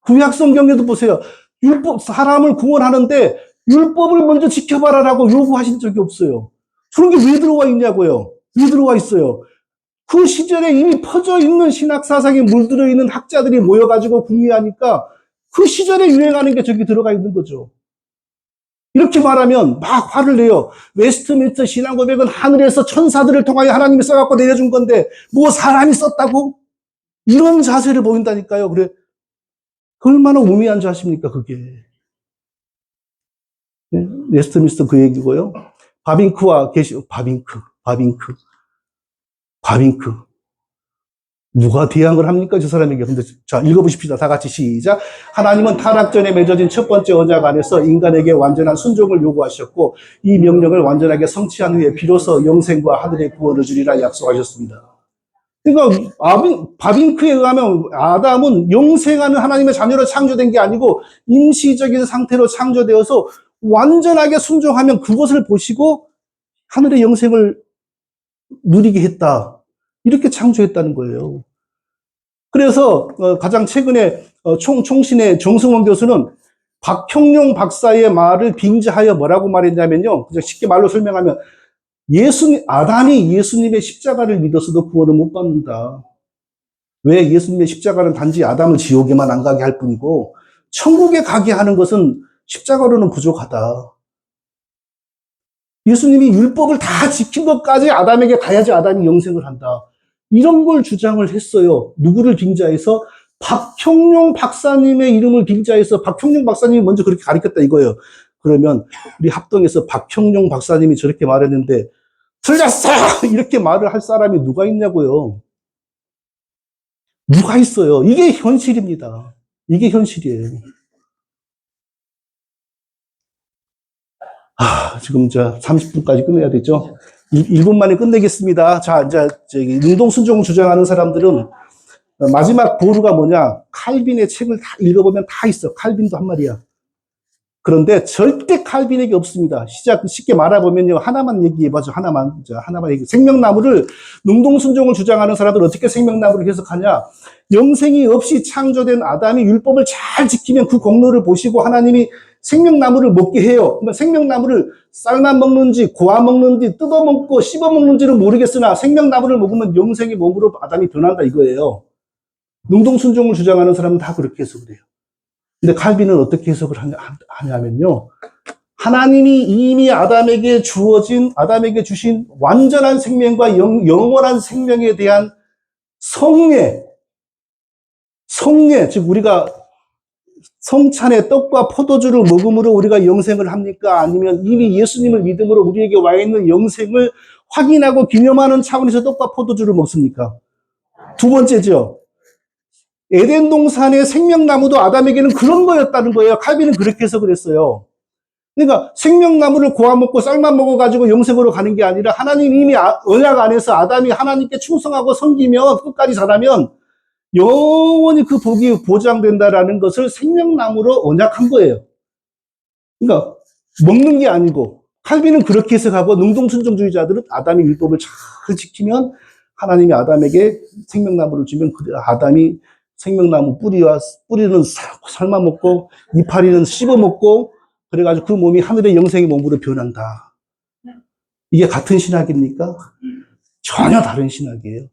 구약 성경에도 보세요. 율법, 사람을 구원하는데 율법을 먼저 지켜봐라라고 요구하신 적이 없어요. 그런 게 왜 들어와 있냐고요. 왜 들어와 있어요. 그 시절에 이미 퍼져 있는 신학 사상에 물들어 있는 학자들이 모여가지고 궁리하니까 그 시절에 유행하는 게 저기 들어가 있는 거죠. 이렇게 말하면 막 화를 내요. 웨스트민스터 신앙고백은 하늘에서 천사들을 통하여 하나님이 써갖고 내려준 건데 뭐 사람이 썼다고? 이런 자세를 보인다니까요. 그래. 얼마나 우매한 자십니까, 그게. 네? 웨스트민스터 그 얘기고요. 바빙크. 누가 대항을 합니까? 저 사람에게. 근데, 자, 읽어보십시다. 다 같이 시작. 하나님은 타락 전에 맺어진 첫 번째 언약 안에서 인간에게 완전한 순종을 요구하셨고, 이 명령을 완전하게 성취한 후에 비로소 영생과 하늘의 구원을 주리라 약속하셨습니다. 그러니까, 바빙크에 의하면 아담은 영생하는 하나님의 자녀로 창조된 게 아니고, 임시적인 상태로 창조되어서 완전하게 순종하면 그것을 보시고, 하늘의 영생을 누리게 했다. 이렇게 창조했다는 거예요. 그래서 가장 최근에 총신의 정승원 교수는 박형룡 박사의 말을 빙자하여 뭐라고 말했냐면요. 그냥 쉽게 말로 설명하면 아담이 예수님의 십자가를 믿었어도 구원을 못 받는다. 왜? 예수님의 십자가는 단지 아담을 지옥에만 안 가게 할 뿐이고 천국에 가게 하는 것은 십자가로는 부족하다. 예수님이 율법을 다 지킨 것까지 아담에게 가야지 아담이 영생을 한다. 이런 걸 주장을 했어요. 누구를 빙자해서? 박형룡 박사님의 이름을 빙자해서 박형룡 박사님이 먼저 그렇게 가르쳤다 이거예요. 그러면 우리 합동에서 박형룡 박사님이 저렇게 말했는데 틀렸어! 이렇게 말을 할 사람이 누가 있냐고요. 누가 있어요. 이게 현실입니다. 이게 현실이에요. 지금 30분까지 끝내야 되죠. 1분 만에 끝내겠습니다. 자, 이제 능동순종을 주장하는 사람들은 마지막 보루가 뭐냐? 칼빈의 책을 다 읽어보면 다 있어. 칼빈도 한 말이야. 그런데 절대 칼빈에게 없습니다. 쉽게 말해보면요. 하나만 얘기해봐죠. 하나만 얘기. 생명나무를, 능동순종을 주장하는 사람들은 어떻게 생명나무를 해석하냐? 영생이 없이 창조된 아담이 율법을 잘 지키면 그 공로를 보시고 하나님이 생명나무를 먹게 해요. 그러면 생명나무를 삶아 먹는지, 고아 먹는지, 뜯어 먹고 씹어 먹는지는 모르겠으나 생명나무를 먹으면 영생의 몸으로 아담이 변한다 이거예요. 능동순종을 주장하는 사람은 다 그렇게 해석을 해요. 근데 칼빈은 어떻게 해석을 하냐면요. 하나님이 이미 아담에게 주신 완전한 생명과 영원한 생명에 대한 성례, 즉 우리가 성찬의 떡과 포도주를 먹음으로 우리가 영생을 합니까? 아니면 이미 예수님을 믿음으로 우리에게 와 있는 영생을 확인하고 기념하는 차원에서 떡과 포도주를 먹습니까? 두 번째죠. 에덴 동산의 생명나무도 아담에게는 그런 거였다는 거예요. 칼빈은 그렇게 해서 그랬어요. 그러니까 생명나무를 고아 먹고 쌀만 먹어가지고 영생으로 가는 게 아니라 하나님 이미 언약 안에서 아담이 하나님께 충성하고 섬기며 끝까지 자라면 영원히 그 복이 보장된다라는 것을 생명나무로 언약한 거예요. 그러니까 먹는 게 아니고 칼빈은 그렇게 해석하고 능동순종주의자들은 아담의 율법을 잘 지키면 하나님이 아담에게 생명나무를 주면 아담이 생명나무 뿌리는 삶아 먹고 이파리는 씹어 먹고 그래가지고 그 몸이 하늘의 영생의 몸으로 변한다. 이게 같은 신학입니까? 전혀 다른 신학이에요.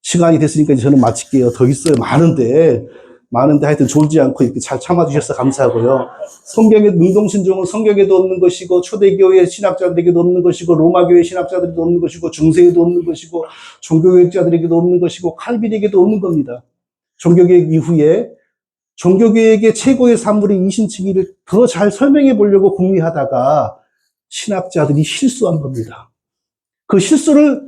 시간이 됐으니까 이제 저는 마칠게요. 더 있어요. 많은데 하여튼 졸지 않고 이렇게 잘 참아주셔서 감사하고요. 성경의 능동신종은 성경에도 없는 것이고 초대교회 신학자들에게도 없는 것이고 로마교회 신학자들에게도 없는 것이고 중세에도 없는 것이고 종교개혁자들에게도 없는 것이고 칼빈에게도 없는 겁니다. 종교개혁 이후에 종교개혁의 최고의 산물인 이신칭의를 더 잘 설명해 보려고 궁리하다가 신학자들이 실수한 겁니다. 그 실수를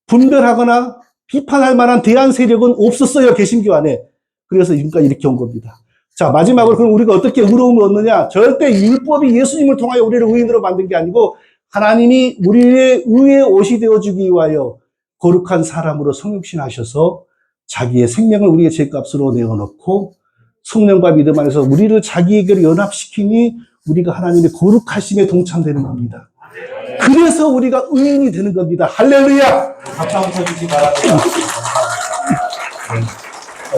분별하거나 비판할 만한 대안 세력은 없었어요. 개신교 안에. 그래서 지금까지 이렇게 온 겁니다. 자, 마지막으로 그럼 우리가 어떻게 의로움을 얻느냐? 절대 율법이 예수님을 통하여 우리를 의인으로 만든 게 아니고 하나님이 우리의 의의 옷이 되어주기 위하여 거룩한 사람으로 성육신하셔서 자기의 생명을 우리의 죄값으로 내어놓고 성령과 믿음 안에서 우리를 자기에게로 연합시키니 우리가 하나님의 거룩하심에 동참되는 겁니다. 그래서 우리가 의인이 되는 겁니다. 할렐루야! 박수 한번 쳐주시기 바랍니다.